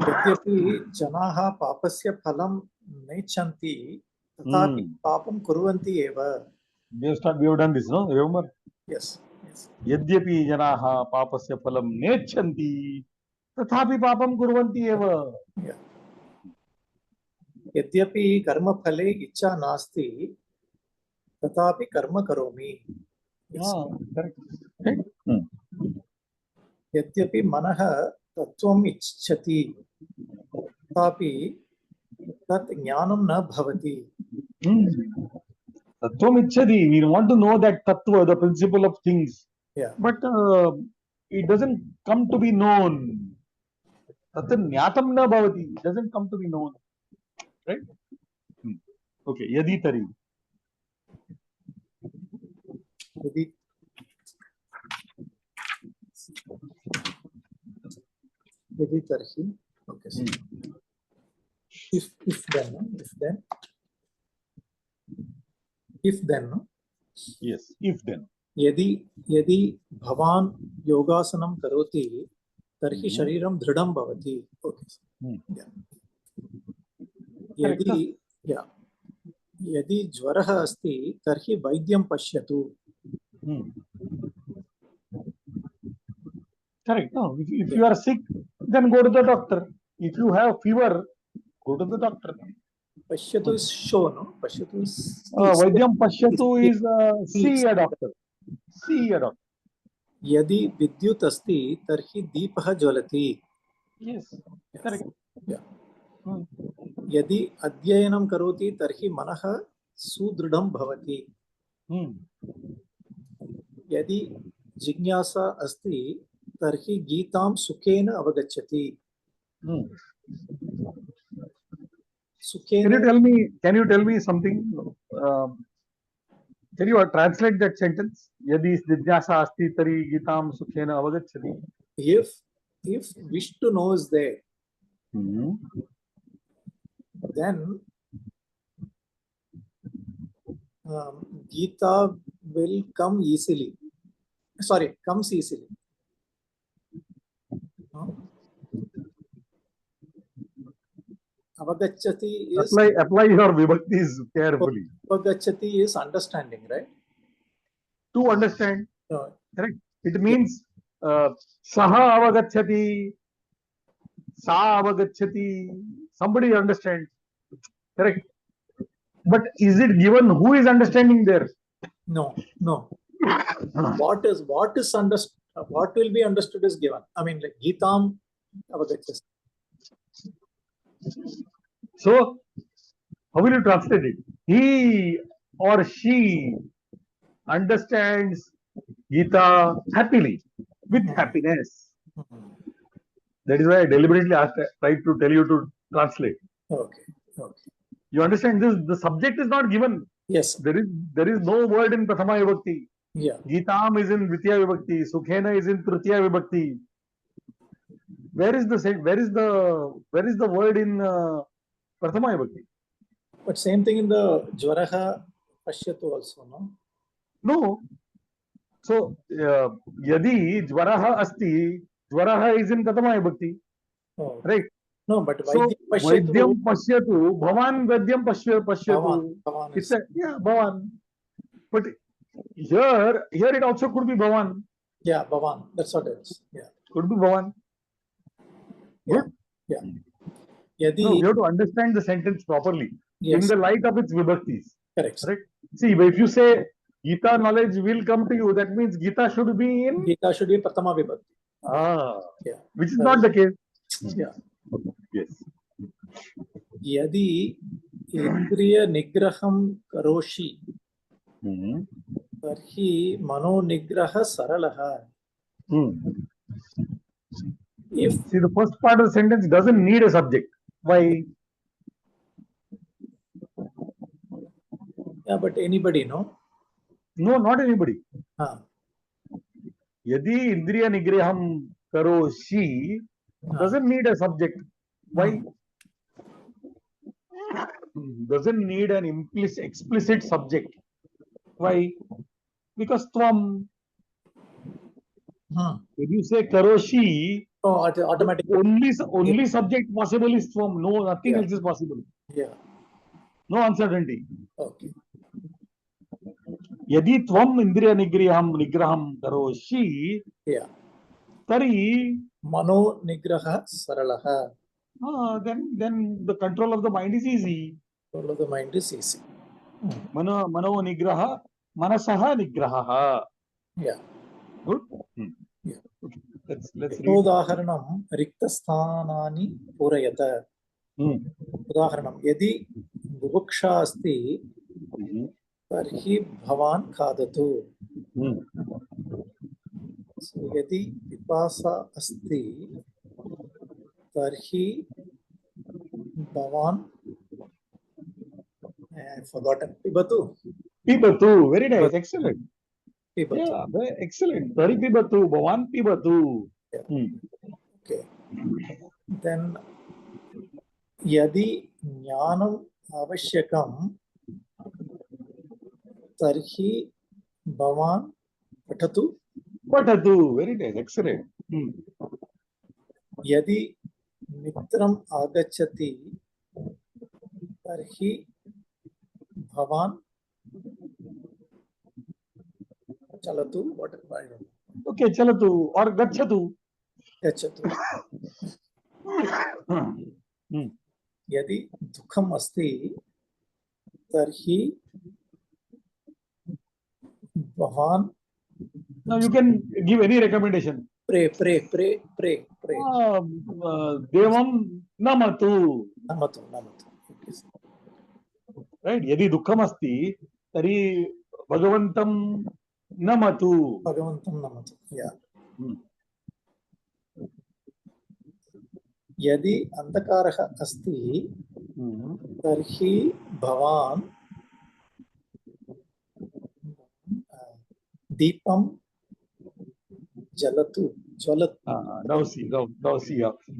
यद्यपि जनाः पापस्य फलं नेच्छन्ति तथापि पापं कुर्वन्ति एव. We have done this, no? Remember? Yes. Yes. यद्यपि जनाः पापस्य फलं नेच्छन्ति तथापि पापं कुर्वन्ति एव. Yeah. यद्यपि कर्मफले इच्छा नास्ति तथापि कर्म करोमि. Yes. Correct. यद्यपि मनः तत्त्वम् इच्छति तथापि तत् ज्ञानं न भवति. Tattvam ichchati. We want to know that tattva, the principle of things. Yeah. But it doesn't come to be known. Tat jnatam na bhavati. It doesn't come to be known. Right? Okay. Yadi tari. यदि तर्हि. Okay. If then. Yes. If then. यदि भवान् योगासनं करोति तर्हि शरीरं दृढं भवति. Okay. यदि ज्वरः अस्ति तर्हि वैद्यं पश्यतु. Correct. No, if you are sick, then go to the doctor. If you have fever, go to the doctor. Pashyatu is show, no? Pashyatu is Vaidyam Pashyatu is see a doctor. See a doctor. यदि विद्युत् अस्ति तर्हि दीपः ज्वलति. Yes. Correct. Yeah. यदि अध्ययनं करोति तर्हि मनः सुदृढं भवति. यदि जिज्ञासा अस्ति तर्हि गीतां सुखेन अवगच्छति. सुखेन. Can you tell me something? Can you translate that sentence? Yadi jigyasa asti tari gitam sukhena avagacchati. If wish to know is there, then Gita will come easily. Sorry, comes easily. Avagacchati is apply your vibhaktis carefully. Avagacchati is understanding, right? To understand. Correct. It means saha avagacchati, sa avagacchati. Somebody understands. Correct. But is it given who is understanding there? No. What will be understood is given. I mean, like Gitam avagacchati. So, how will you translate it? He or she understands Gita happily, with happiness. That is why I deliberately tried to tell you to translate. Okay. You understand this? The subject is not given. Yes. There is no word in Prathama Vibhakti. Yeah. Gitam is in Dvitiya Vibhakti. Sukhena is in Tritiya Vibhakti. Where is the word in Prathama Vibhakti? But same thing in the Jvaraha Pashyatu also, no? No. So yadi Jvaraha asti, Jvaraha is in Prathama Vibhakti. Oh. Right? No, but so Vaidyam Pashyatu, Bhavan Vaidyam Pashyatu. Bhavan It's Bhavan. But here it also could be Bhavan. Yeah, Bhavan. That's what it is. Yeah. Could be Bhavan. Good? Yeah. Yadi, no, you have to understand the sentence properly. Yes. In the light of its vibhaktis. Correct. See, if you say Gita knowledge will come to you, that means Gita should be in Prathama Vibhakti. Yeah. Which is not the case. Yeah. Yes. Yadi Indriya Nigraham Karoshi Tarhi Mano Nigraha Saralaha. If See, the first part of the sentence doesn't need a subject. Why? yeah, but anybody, no? No, not anybody. Huh. Yadi indriya nigriham karoshi doesn't need a subject. Why? Doesn't need an explicit subject. Why? Because tvam. Hmm. When you say karoshi, Oh, automatically. only subject possible is tvam. No, nothing Yeah. else is possible. Yeah. No uncertainty. Okay. Yadi tvam indriya nigraham karoshi, Yeah. tari, Mano nigraha saralaha. then the control of the mind is easy. Control of the mind is easy. Mano nigraha, manasaha nigraha. Yeah. Good. Yeah. Okay. Let's read. Udaharanam riktasthanani purayata. Udaharanam yadi bubuksha asti tarhi bhavan khadatu. So yadi pipasa asti tarhi bhavan, I forgotten. Pibatu. Pibatu. Very nice. Excellent. Pibatu. Yeah, very excellent. Tari pibatu. Bhavan pibatu. Yeah. Okay. Then yadi jnanam avashyakam tarhi bhavan patatu. Patatu. Very nice. Excellent. Yadi mitram agachati tarhi bhavan chalatu. What I don't know. Okay, chalatu or gachatu. Gachatu. Yadi dukham asti tarhi bhavan. Now you can give any recommendation. Pray. Devam namatu. Namatu. Right? Yadi dukham asti, tari bhagavantam namatu. Bhagavantam namatu. Yeah. Yadi andakaraha asti tarhi bhavan deepam jalatu. Now see.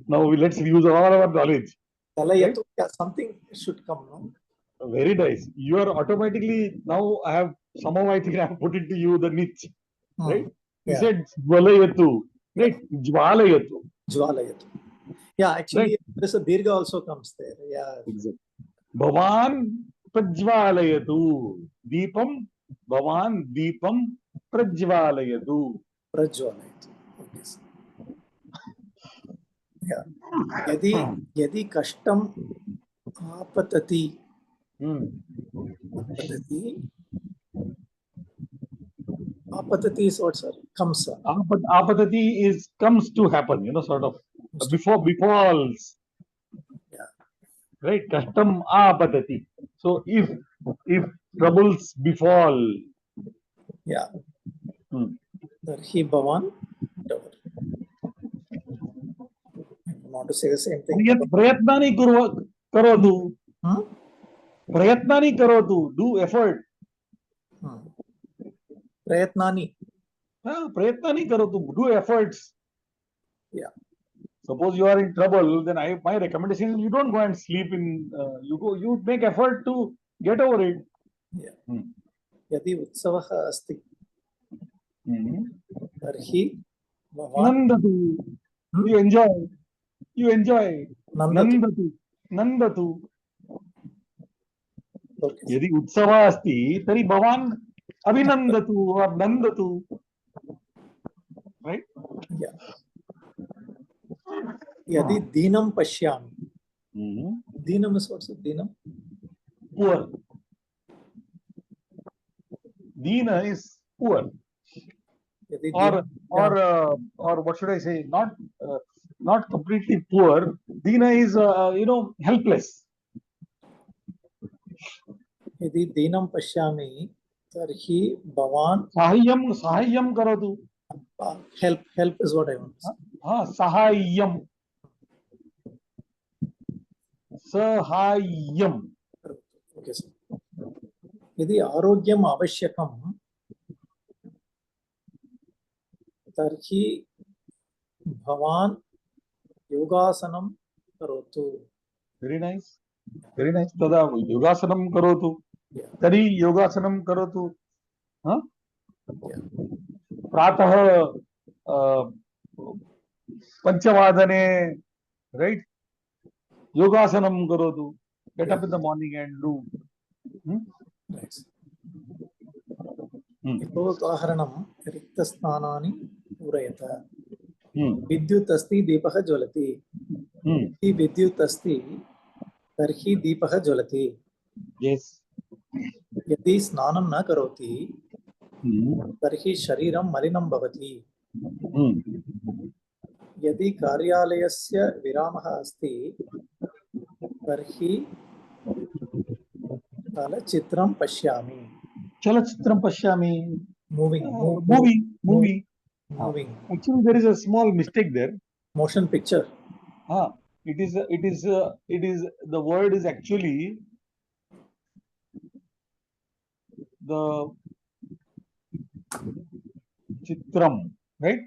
Now let's use all our knowledge. Talayatu. Yeah, something should come, no? Very nice. You are automatically, now I have somehow I think I have put it to you the niche. Right? You Yeah. said jvalayatu. Right? Jvalayatu. Jvalayatu. Yeah, actually, there's a dirgha also comes there. Yeah. Exactly. Bhavan prajvalayatu. Deepam. Bhavan deepam prajvalayatu. Prajvalayatu. Okay. Yeah. Yadi kashtam apatati. Apatati is what, sir? Comes, sir. Apatati is comes to happen, sort of befalls. Yeah. Right? Kashtam apatati. So if troubles befall. Yeah. Tarhi bhavan. Whatever. I want to say the same thing. Prayatnani karotu. Prayatnani karotu. Do effort. Prayatnani. Prayatnani karotu. Do efforts. Yeah. Suppose you are in trouble, then my recommendation is you don't go and sleep in. You make effort to get over it. Yeah. Yadi utsavaha asti. Tarhi bhavan. Nandatu. You enjoy. Nandatu. Okay. Yadi utsava asti, tari bhavan abhinandatu or nandatu. Right? Yeah. Yadi dinam pashyami. Dinam is what's it? Dinam? Poor. Dina is poor. Yadi Or what should I say? Not completely poor. Dina is helpless. Yadi dinam pashyami tarhi bhavan. Sahayyam karotu. Help is what I want. sahayyam. Sahayyam. Okay sir यदि आरोग्यम आवश्यकं तर्हि भवान् योगासनं करोतु Very nice. Very nice. Tada yogasanam karotu. Yeah. Tari yogasanam karotu. Huh? Yeah. Pratah panchavadane, right? Yogasanam karotu. Get up in the morning and do. Right. Hmm. उदाहरणं रिक्तस्थानानि पूरयत Hmm. विद्युत् अस्ति दीपः ज्वलति Hmm. यदि विद्युत् अस्ति तर्हि दीपः ज्वलति Yes. यदि स्नानं न करोति Hmm. तर्हि शरीरं मलिनं भवति Hmm. यदि कार्यालयस्य विरामः अस्ति तर्हि चलचित्रं पश्यामि Chalachitram pashyami. Movie. Moving Actually, there is a small mistake there. Motion picture It is the word is actually the chitram, right?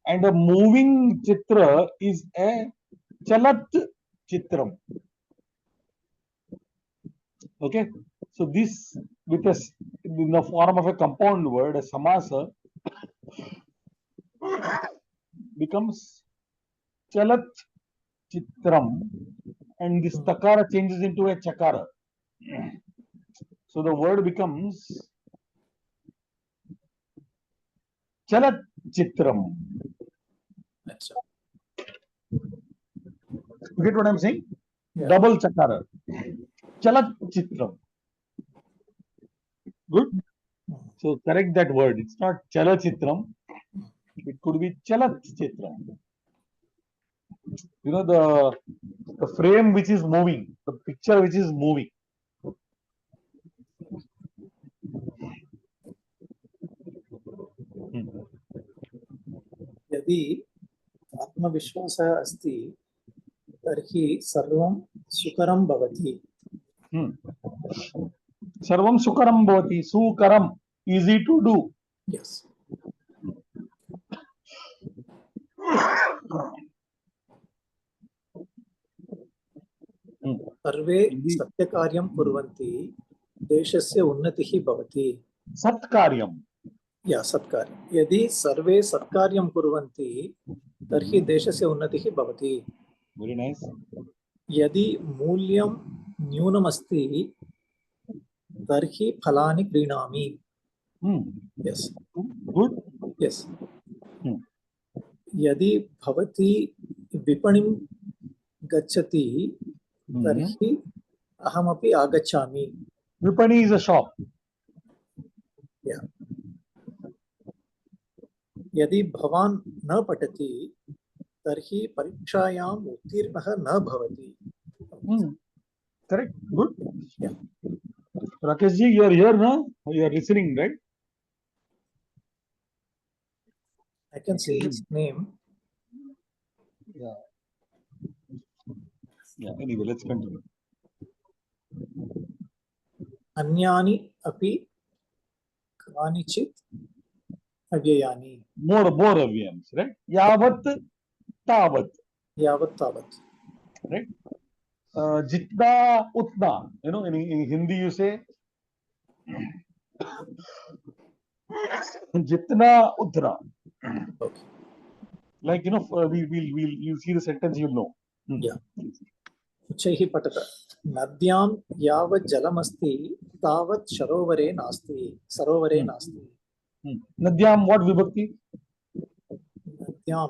And a moving chitra is a chalat chitram. Okay, so this with us in the form of a compound word, a samasa, becomes chalat chitram, and this takara changes into a chakara. So the word becomes chalat chitram. अच्छा You get what I'm saying? Yeah. Double chakara. Chalat chitram. Good. So correct that word. It's not chala chitram. It could be chalat chitram. You know the frame which is moving, the picture which is moving. यदि आत्मविश्वासः अस्ति तर्हि सर्वं सुकरं भवति Sarvam sukaram bhavati. Sukaram. Easy to do. Yes सर्वे सत्यकार्यं कुर्वन्ति देशस्य उन्नतिः भवति Satkaryam. या सत्कार्यं यदि सर्वे सत्कार्यं कुर्वन्ति तर्हि देशस्य उन्नतिः भवति Very nice. यदि मूल्यं न्यूनमस्ति तर्हि फलानि क्रीणामि यस Good. यस यदि भवती विपणिं गच्छति तर्हि अहमपि आगच्छामि Vipani is a shop. Yeah. यदि भवान् न पठति तर्हि परीक्षायाम् उत्तीर्णः न भवति Correct. Good. Yeah. Rakesh ji, you are here now. You are listening, right? I can see his name. Yeah. Yeah. Anyway, let's continue. अन्यानि अपि कानिचित् अव्ययानि More avyams, right? Yavat tavat, यावत् तावत् right? Jitna utna. You know, in Hindi you say Jitna utna. Okay. Like, you know, you'll see the sentence, you'll know. Yeah. उच्चैः पठत नद्यां यावत् जलमस्ति तावत् सरोवरे नास्ति Nadyam, what vibhakti? नद्यां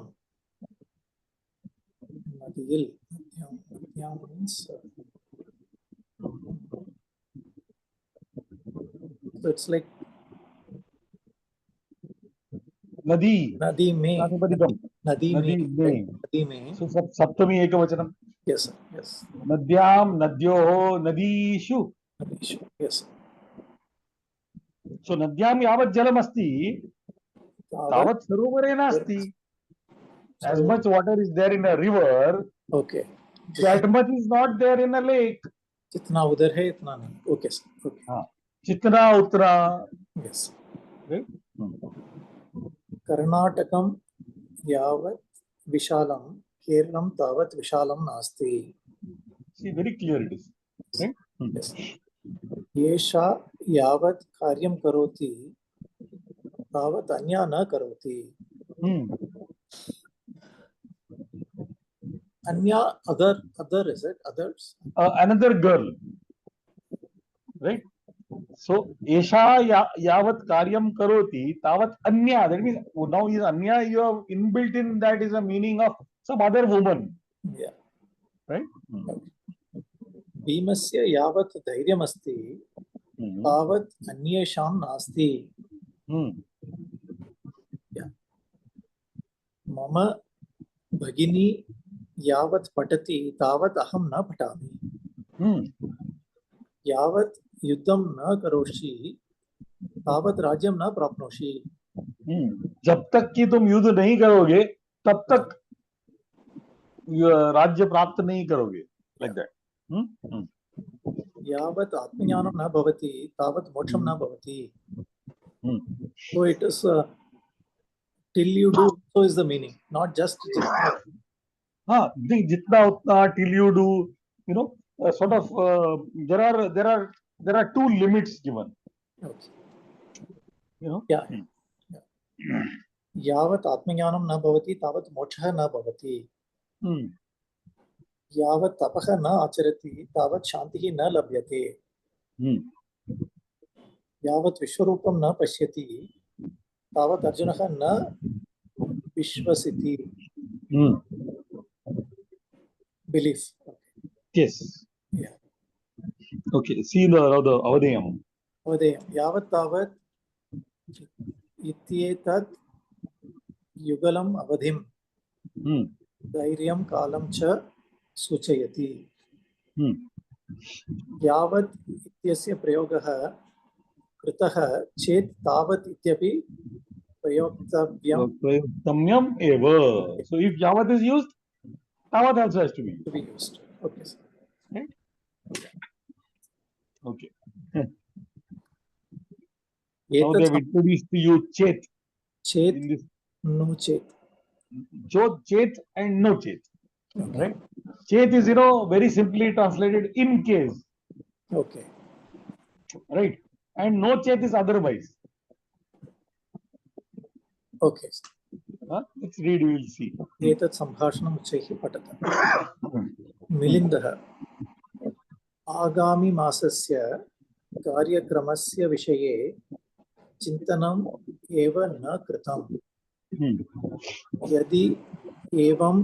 नदियिल नद्यां means so it's like Nadi. नदी में नदी में So saptami ekavachanam. yes sir yes Nadyam, nadyoho, nadishu. yes sir. So nadyam yavat jalam asti tavat sarovare nasti. As much water is there in a river, Okay. that much is not there in a lake. जितना उधर है इतना नहीं. Okay, sir. Okay. हाँ, जितना उतना. Yes. Right? कर्णाटकं यावत् विशालं केरलं तावत् विशालं नास्ति. See, very clear it is. Right? Yes. एषा यावत् कार्यं करोति तावत् अन्या न करोति. Anya, other is it? Others? Another girl. Right? So, Esha yavat karyam karoti, tavat anya. That means now is anya, you have inbuilt in that is a meaning of some other woman. Yeah. Right? भीमस्य यावत् धैर्यमस्ति तावत् अन्येषां नास्ति. मम भगिनी यावत् पठति तावत् अहं न पठामि. यावत् युद्धं न करोषि तावत् राज्यं न प्राप्नोषि. जब तक कि तुम युद्ध नहीं करोगे तब तक राज्य प्राप्त नहीं करोगे. Like that. यावत् आत्मज्ञानं न भवति तावत् मोक्षं न भवति. So it is till you do, so is the meaning, not just. हाँ, जितना उतना, till you do, you know, sort of there are two limits given. Okay. You know. Yeah. यावत् आत्मज्ञानं न भवति तावत् मोक्षः न भवति. यावत् तपः न आचरति तावत् शान्तिः न लभ्यते. यावत् विश्वरूपं न पश्यति तावत् अर्जुनः न विश्वसिति. Belief. Yes. Yeah. Okay. See the avadeyam. Avadeyam. यावत् तावत् इत्येतत् युगलम् अवधिं धैर्यं कालं च सूचयति. यावत् इत्यस्य प्रयोगः कृतः चेत् तावत् इत्यपि प्रयोक्तव्यम् एव. So if yavat is used, tavat also has to be used. Okay, sir. Right? Okay. Now they have introduced to you chet. Chet, no chet. Chet and no chet. Right? Chet is, very simply translated in case. Okay. Right? And no chet is otherwise. Okay. Let's read, we will see. एतत् सम्भाषणम् उच्चैः पठत. मिलिन्दः आगामि मासस्य कार्यक्रमस्य विषये चिन्तनम् एव न कृतम्. यदि एवम्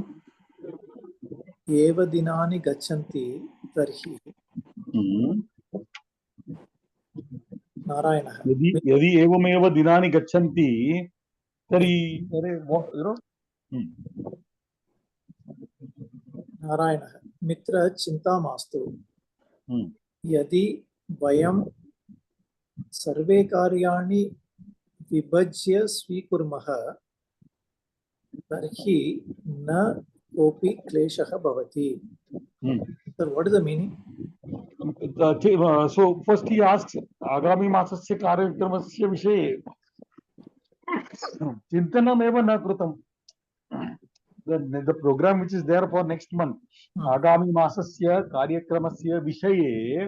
एव दिनानि गच्छन्ति तर्हि नारायणः यदि एवमेव दिनानि गच्छन्ति तर्हि नारायणः मित्र चिन्ता मास्तु. यदि वयं सर्वे कार्याणि विभज्य स्वीकुर्मः तर्हि न कोऽपि क्लेशः भवति. Sir, what is the meaning? So first he asks आगामी मासस्य कार्यक्रमस्य विषये चिन्तनमेव न कृतम्. The program which is there for next month, आगामी मासस्य कार्यक्रमस्य विषये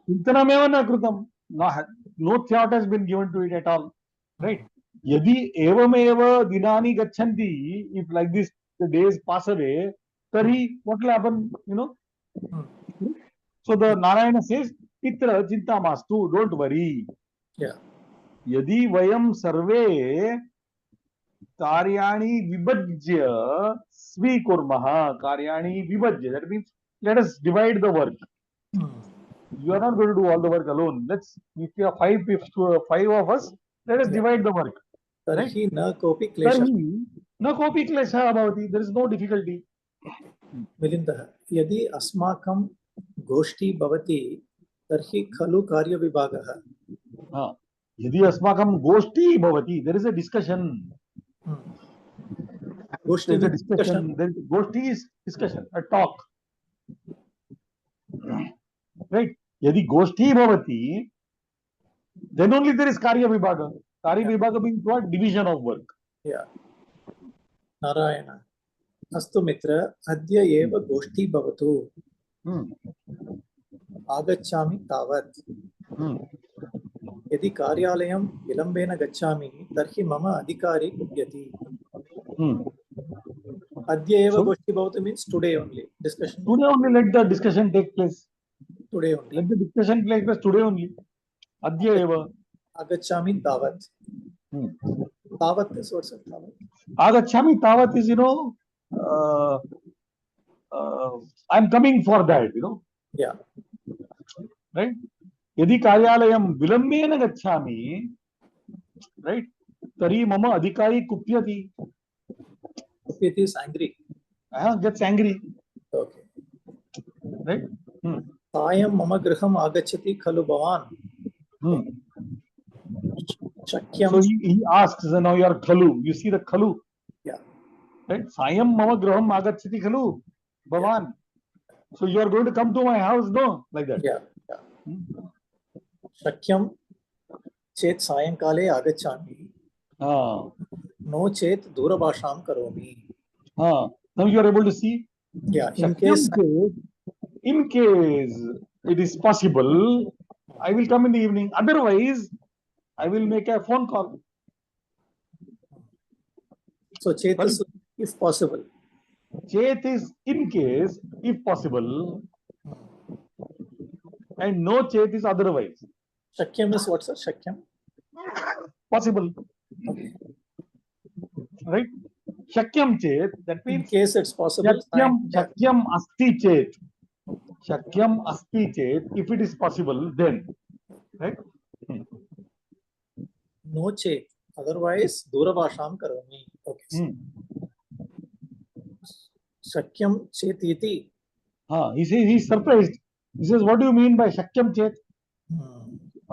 चिन्तनमेव न कृतम्. No thought has been given to it at all. Right? यदि एवमेव दिनानि गच्छन्ति, if like this the days pass away, तर्हि what will happen? So the Narayana says, Pitra chinta mastu, don't worry. Yeah. Yadi vayam sarve karyani vibhajya svikurmaha. Karyani vibhajya. That means let us divide the work. You are not going to do all the work alone. If you are five of us, let us divide the work. Tarhi na kopi klesha. Na kopi klesha bhavati. There is no difficulty. मिलिन्दः यदि अस्माकं गोष्ठी भवति तर्हि खलु कार्यविभागः. यदि अस्माकं गोष्ठी भवति, there is a discussion. Goshti There's a means discussion. There is goshti is discussion, a talk. Right? Yadi goshti bhavati, then only there is karya vibhaga. Karya vibhaga means what? Division of work. Yeah. Narayana. Astu mitra, adya eva goshti bhavatu. Agacchami tavat. यदि कार्यालयं विलम्बेन गच्छामि तर्हि मम अधिकारी कुप्यति. अद्य एव गोष्ठी भवतु means today only discussion. Today only let the discussion take place. Today only. Let the discussion take place today only. Adya eva. Agacchami tavat. Tavat is what's it? Tavat. Agacchami tavat is, I'm coming for that, Yeah. Right? यदि कार्यालयं विलम्बेन गच्छामि, right? तर्हि मम अधिकारी कुप्यति. Kuप्यति is angry. Gets angry. Okay. Right? सायं मम गृहम् आगच्छति खलु भवान्. शक्यं. So he asks, now you are khalu. You see the khalu. Yeah. Right? Sayam mama graham agachati khalu bhavan. So you are going to come to my house, no? Like that. Yeah. शक्यं चेत् सायंकाले आगच्छामि. No चेत् दूरभाषां करोमि. Now you are able to see. Yeah. In case it is possible, I will come in the evening. Otherwise, I will make a phone call. So chet is if possible. Chet is in case, if possible, and no chet is otherwise. Shakyam is what, sir? Shakyam? Possible. Okay. Right? Shakyam chet, that means in case it's possible. Shakyam asti chet. Shakyam asti chet, if it is possible, then. Right? No chet. Otherwise, durabhasham karomi. Okay. Shakyam chet iti. He says he's surprised. He says, what do you mean by Shakyam chet?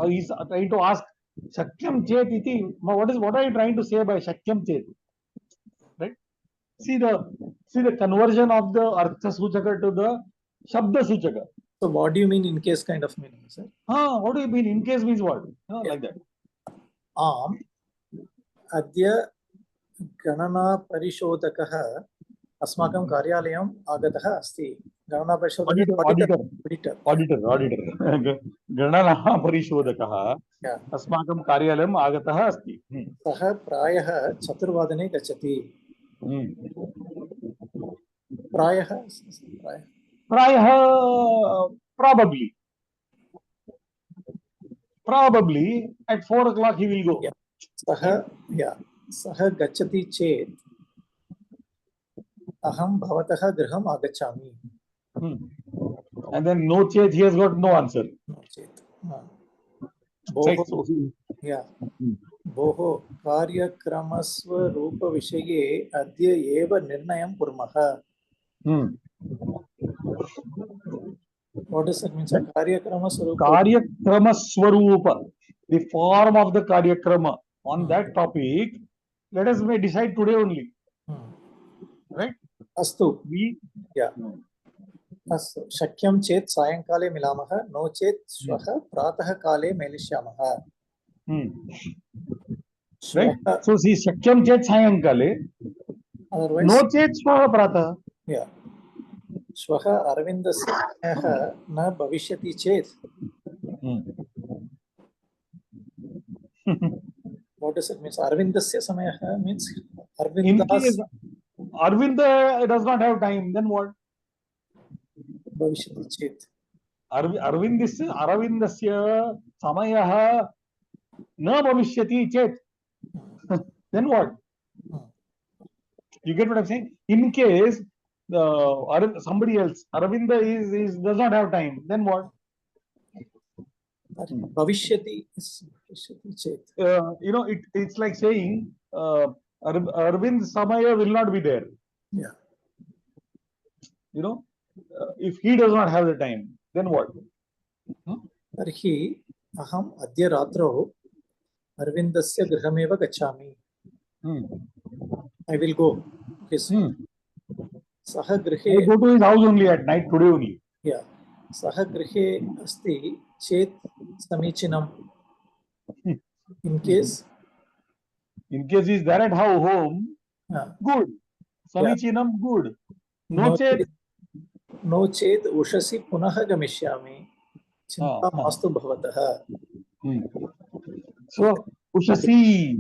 He's trying to ask Shakyam chet iti. What are you trying to say by Shakyam chet? Right? See the conversion of the Artha Suchaka to the Shabda Suchaka. So what do you mean in case kind of meaning, sir? What do you mean in case means what? Like that. Adya Ganana Parishodakaha Asmakam Karyalayam Agatah Asti. Ganana Parishodakaha Auditor. Ganana Parishodakaha Asmakam Karyalayam Agatah Asti. Saha Prayaha Chaturvadane Gachati. Prayaha probably at 4 o'clock he will go. Saha Gachati Chet Aham Bhavataha Graham Agachami. And then no chet, he has got no answer. No chet. Boho Karyakramasva Rupa Vishaye Adya Eva Nirnayam Kurmaha. What does that mean? Karyakrama Swarupa, the form of the Karyakrama. On that topic, let us decide today only. Right? Astu. Astu. Shakyam chet sayankale milamaha, no chet shvaha pratah kale melishyamaha. Right? So see, Shakyam chet sayankale, no chet shvaha pratah. Yeah. Shvaha Arvindasya na bhavishyati chet. What does it mean? Arvindasya samaya means Arvinda does not have time, then what? Bhavishyati chet. Arvindasya samaya na bhavishyati chet. Then what? You get what I'm saying? In case somebody else, Aravinda does not have time, then what? Bhavishyati is chet. It's like saying Arvind Samaya will not be there. Yeah. If he does not have the time, then what? Tarhi aham adya ratro Arvindasya grahameva gachami. I will go. Okay, so सः गृहे I go to his house only at night today only. या सः गृहे अस्ति चेत् समीचीनम् in case In case he is there at home, good. Samichinam, good. No chet. नो चेत् उषसि पुनः गमिष्यामि चिन्ता मास्तु भवतः. So ushasi.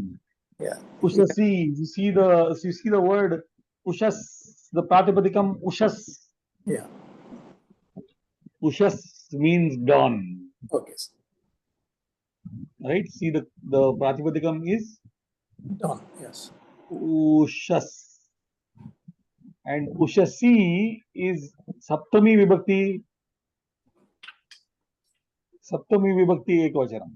Yeah. Ushasi. You see the word ushas, the pratipadikam ushas. Yeah. Ushas means dawn. Okay. Right? See the pratipadikam is Dawn. Yes. ushas. And ushasi is saptami vibhakti ekvachanam.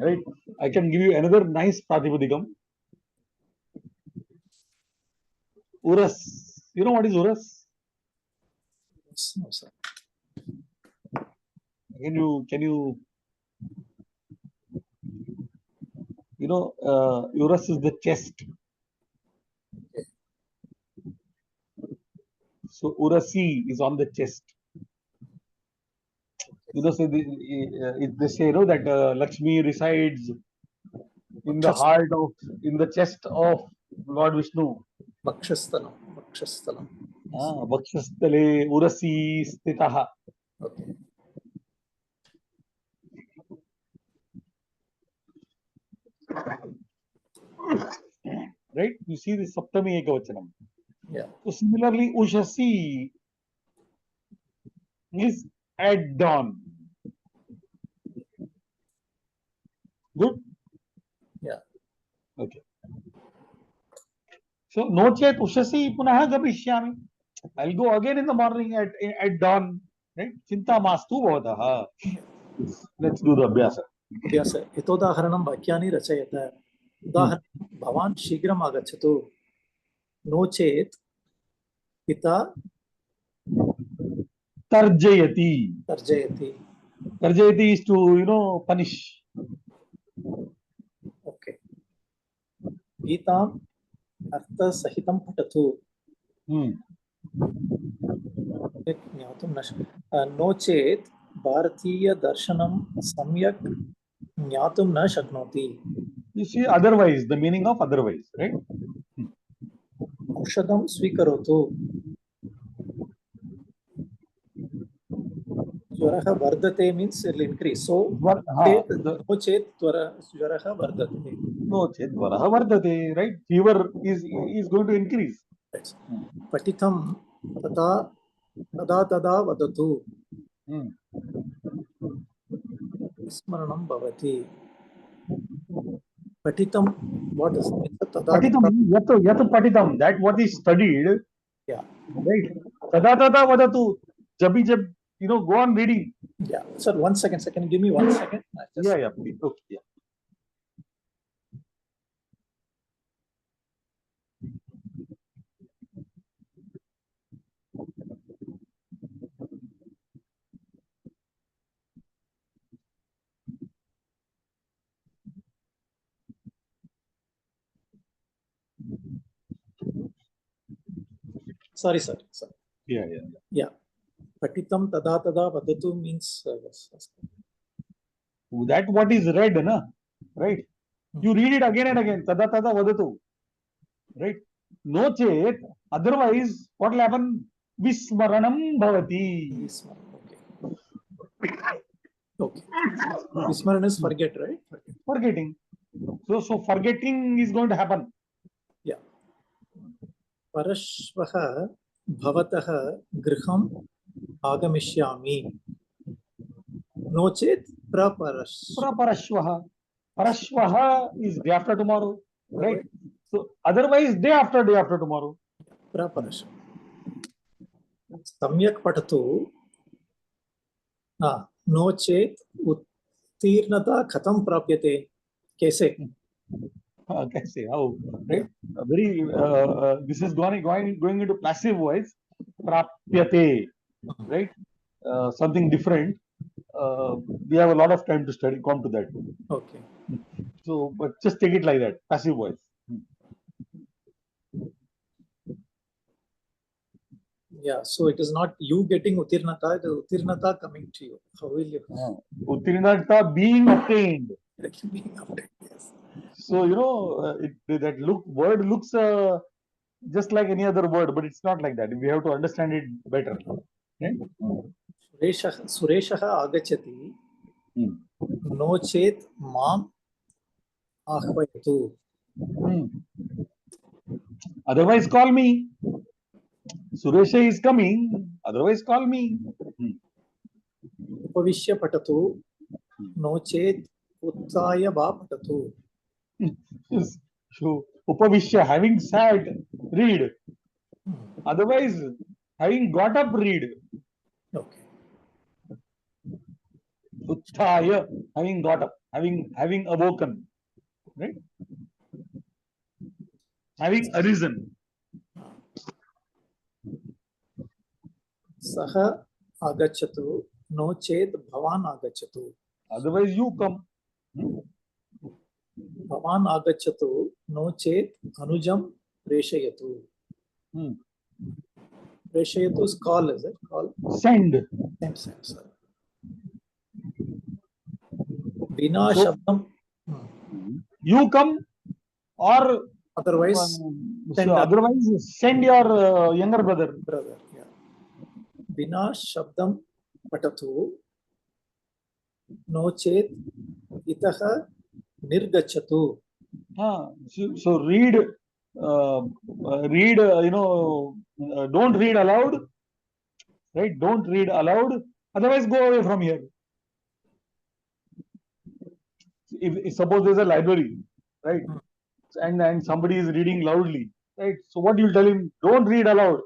Right? I can give you another nice pratipadikam. Uras. You know what is uras? No, sir. Can you uras is the chest. So urasi is on the chest. So they say that Lakshmi resides in the heart of, in the chest of Lord Vishnu. Bakshasthalam. Bakshastale urasi stitaha. Okay. Right? You see this Saptami Ekavachanam. Yeah. So similarly, ushasi is at dawn. Good? Yeah. Okay. So no chet ushasi punaha gapishyami. I'll go again in the morning at dawn. Right? Chinta mastu bhavataha. Let's do the abhyasa. अभ्यास यतोदाहरणं वाक्यानि रचयत. उदाहरणं भवान् शीघ्रम् आगच्छतु. No चेत् पिता Tarjayati. Tarjayati is to punish. Okay. गीताम् अर्थसहितं पठतु. ज्ञातुं न नो चेत् भारतीयदर्शनं सम्यक् ज्ञातुं न शक्नोति. You see, otherwise, the meaning of otherwise, right? औषधं स्वीकरोतु. ज्वरः वर्धते means it will increase. So नो चेत् ज्वरः वर्धते. No chet jvarah vardhate, right? Fever is going to increase. पठितं तदा वदतु. स्मरणं भवति. पठितं what is Patitam, yat patitam, that what is studied. Yeah. Right. Tada vadatu. Jabi jab, go on reading. Yeah. Sir, 1 second. Sir, can you give me 1 second? Yeah, please. Okay. Yeah. Sorry, sir. Yeah. Patitam tada vadatu means that what is read, na? Right? You read it again and again. Tada vadatu. Right? No chet, otherwise, what will happen? Vismaranam bhavati. Okay. Vismaran is forget, right? Forgetting. So forgetting is going to happen. Yeah. Parashvah bhavatah griham agamishyami. No chet Praparashvaha. Parashvaha is day after tomorrow. Right? So otherwise, day after tomorrow. Praparash. Samyak patatu. No chet उत्तीर्णता कथं प्राप्यते. कैसे? कैसे? How? Right? Very. This is going into passive voice. Prapyate. Right? Something different. We have a lot of time to come to that. Okay. So, but just take it like that. Passive voice. Yeah, so it is not you getting Utirnata, it is Utirnata coming to you. How will you Uttirnata being obtained. being updated? Yes. So that word looks just like any other word, but it's not like that. We have to understand it better. Right? Sureshah agachati Hmm. no chet mam ahvayatu. Hmm. Otherwise, call me. Suresha is coming. Otherwise, call me. Hmm. Upavishya patatu no chet uttaya va patatu. So, Upavishya, having sat, read. Otherwise, having got up, read. Okay. Utthaya, having got up, having awoken, right? Having arisen. Saha agachatu no chet bhavan agachatu. Otherwise, you come. Bhavan agachatu no chet anujam preshayatu. Hmm. Preshayatu is call, is it? Call? Send. Send, sir. Vina So- shabdam. You come, or Otherwise, send otherwise send your younger brother. brother. Yeah. Vina shabdam patatu no chet itaha nirgachatu. So read, don't read aloud, right? Don't read aloud. Otherwise, go away from here. If suppose there's a library, right, and somebody is reading loudly, right? So what do you tell him? Don't read aloud.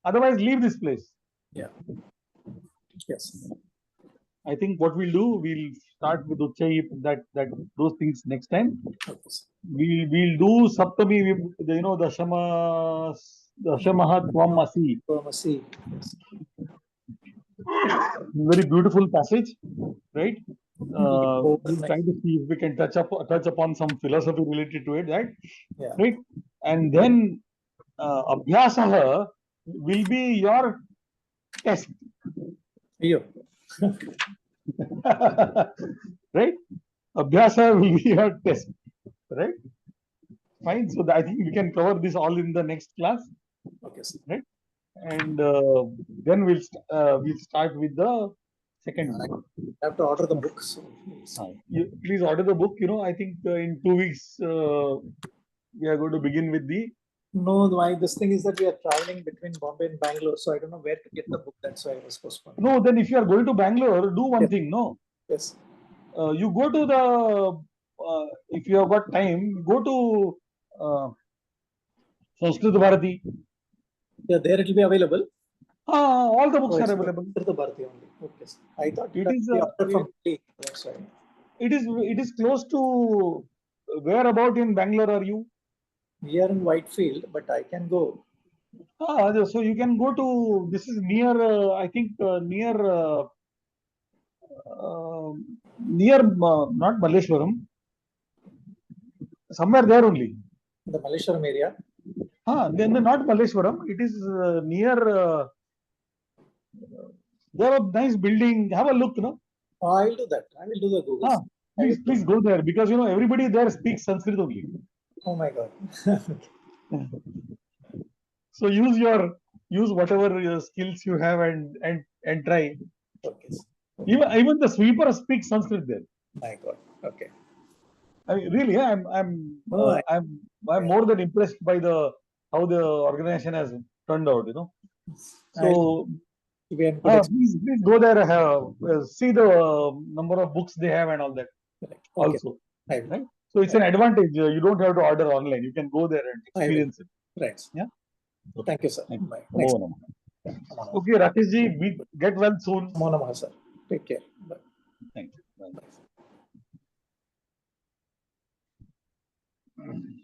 Otherwise, leave this place. Yeah. Yes. I think what we'll do, we'll start with Uchai, those things next time. Okay. We'll do Saptami, Dashamaha Tvam Asi. Pharmacy. Very beautiful passage, right? We'll Overnight. try to see if we can touch upon some philosophy related to it, right? Yeah. Right? And then Abhyasaha will be your test. Yo. Right? Abhyasa will be your test. Right? Fine. So I think we can cover this all in the next class. Okay, sir. Right? And then we'll start with the second book. I have to order the books. Please order the book. I think in 2 weeks we are going to begin with the. No, why this thing is that we are traveling between Bombay and Bangalore, so I don't know where to get the book. That's why I was postponing. No, then if you are going to Bangalore, do one thing. No, Yes. You go to the. If you have got time, go to Sanskrit Bharati. Yeah, there it will be available. All the books Oh, are it's available. Sanskrit Bharati only. Okay, sir. I thought It it is, was ordered from Delhi. That's why. It is close to. Where about in Bangalore are you? We are in Whitefield, but I can go. So you can go to. This is near. I think near. Not Malleshwaram. Somewhere there only. The Malleshwaram area. Then not Malleshwaram. It is near. There are nice building. Have a look, no? I will do that. I will do the Google. Please go there, because everybody there speaks Sanskrit only. Oh my God. So use whatever skills you have and try. Okay. Even the sweeper speaks Sanskrit there. My God. Okay. I mean, really, I'm more than impressed by how the organization has turned out. So please go there, see the number of books they have and all that. Okay. Also, right? So it's an advantage. You don't have to order online. You can go there and experience it. Right. Yeah. Okay. Thank you, sir. Bye. Okay, Rakesh ji, we get well soon. Namo Namah, sir. Take care. Bye. Thank you. Bye.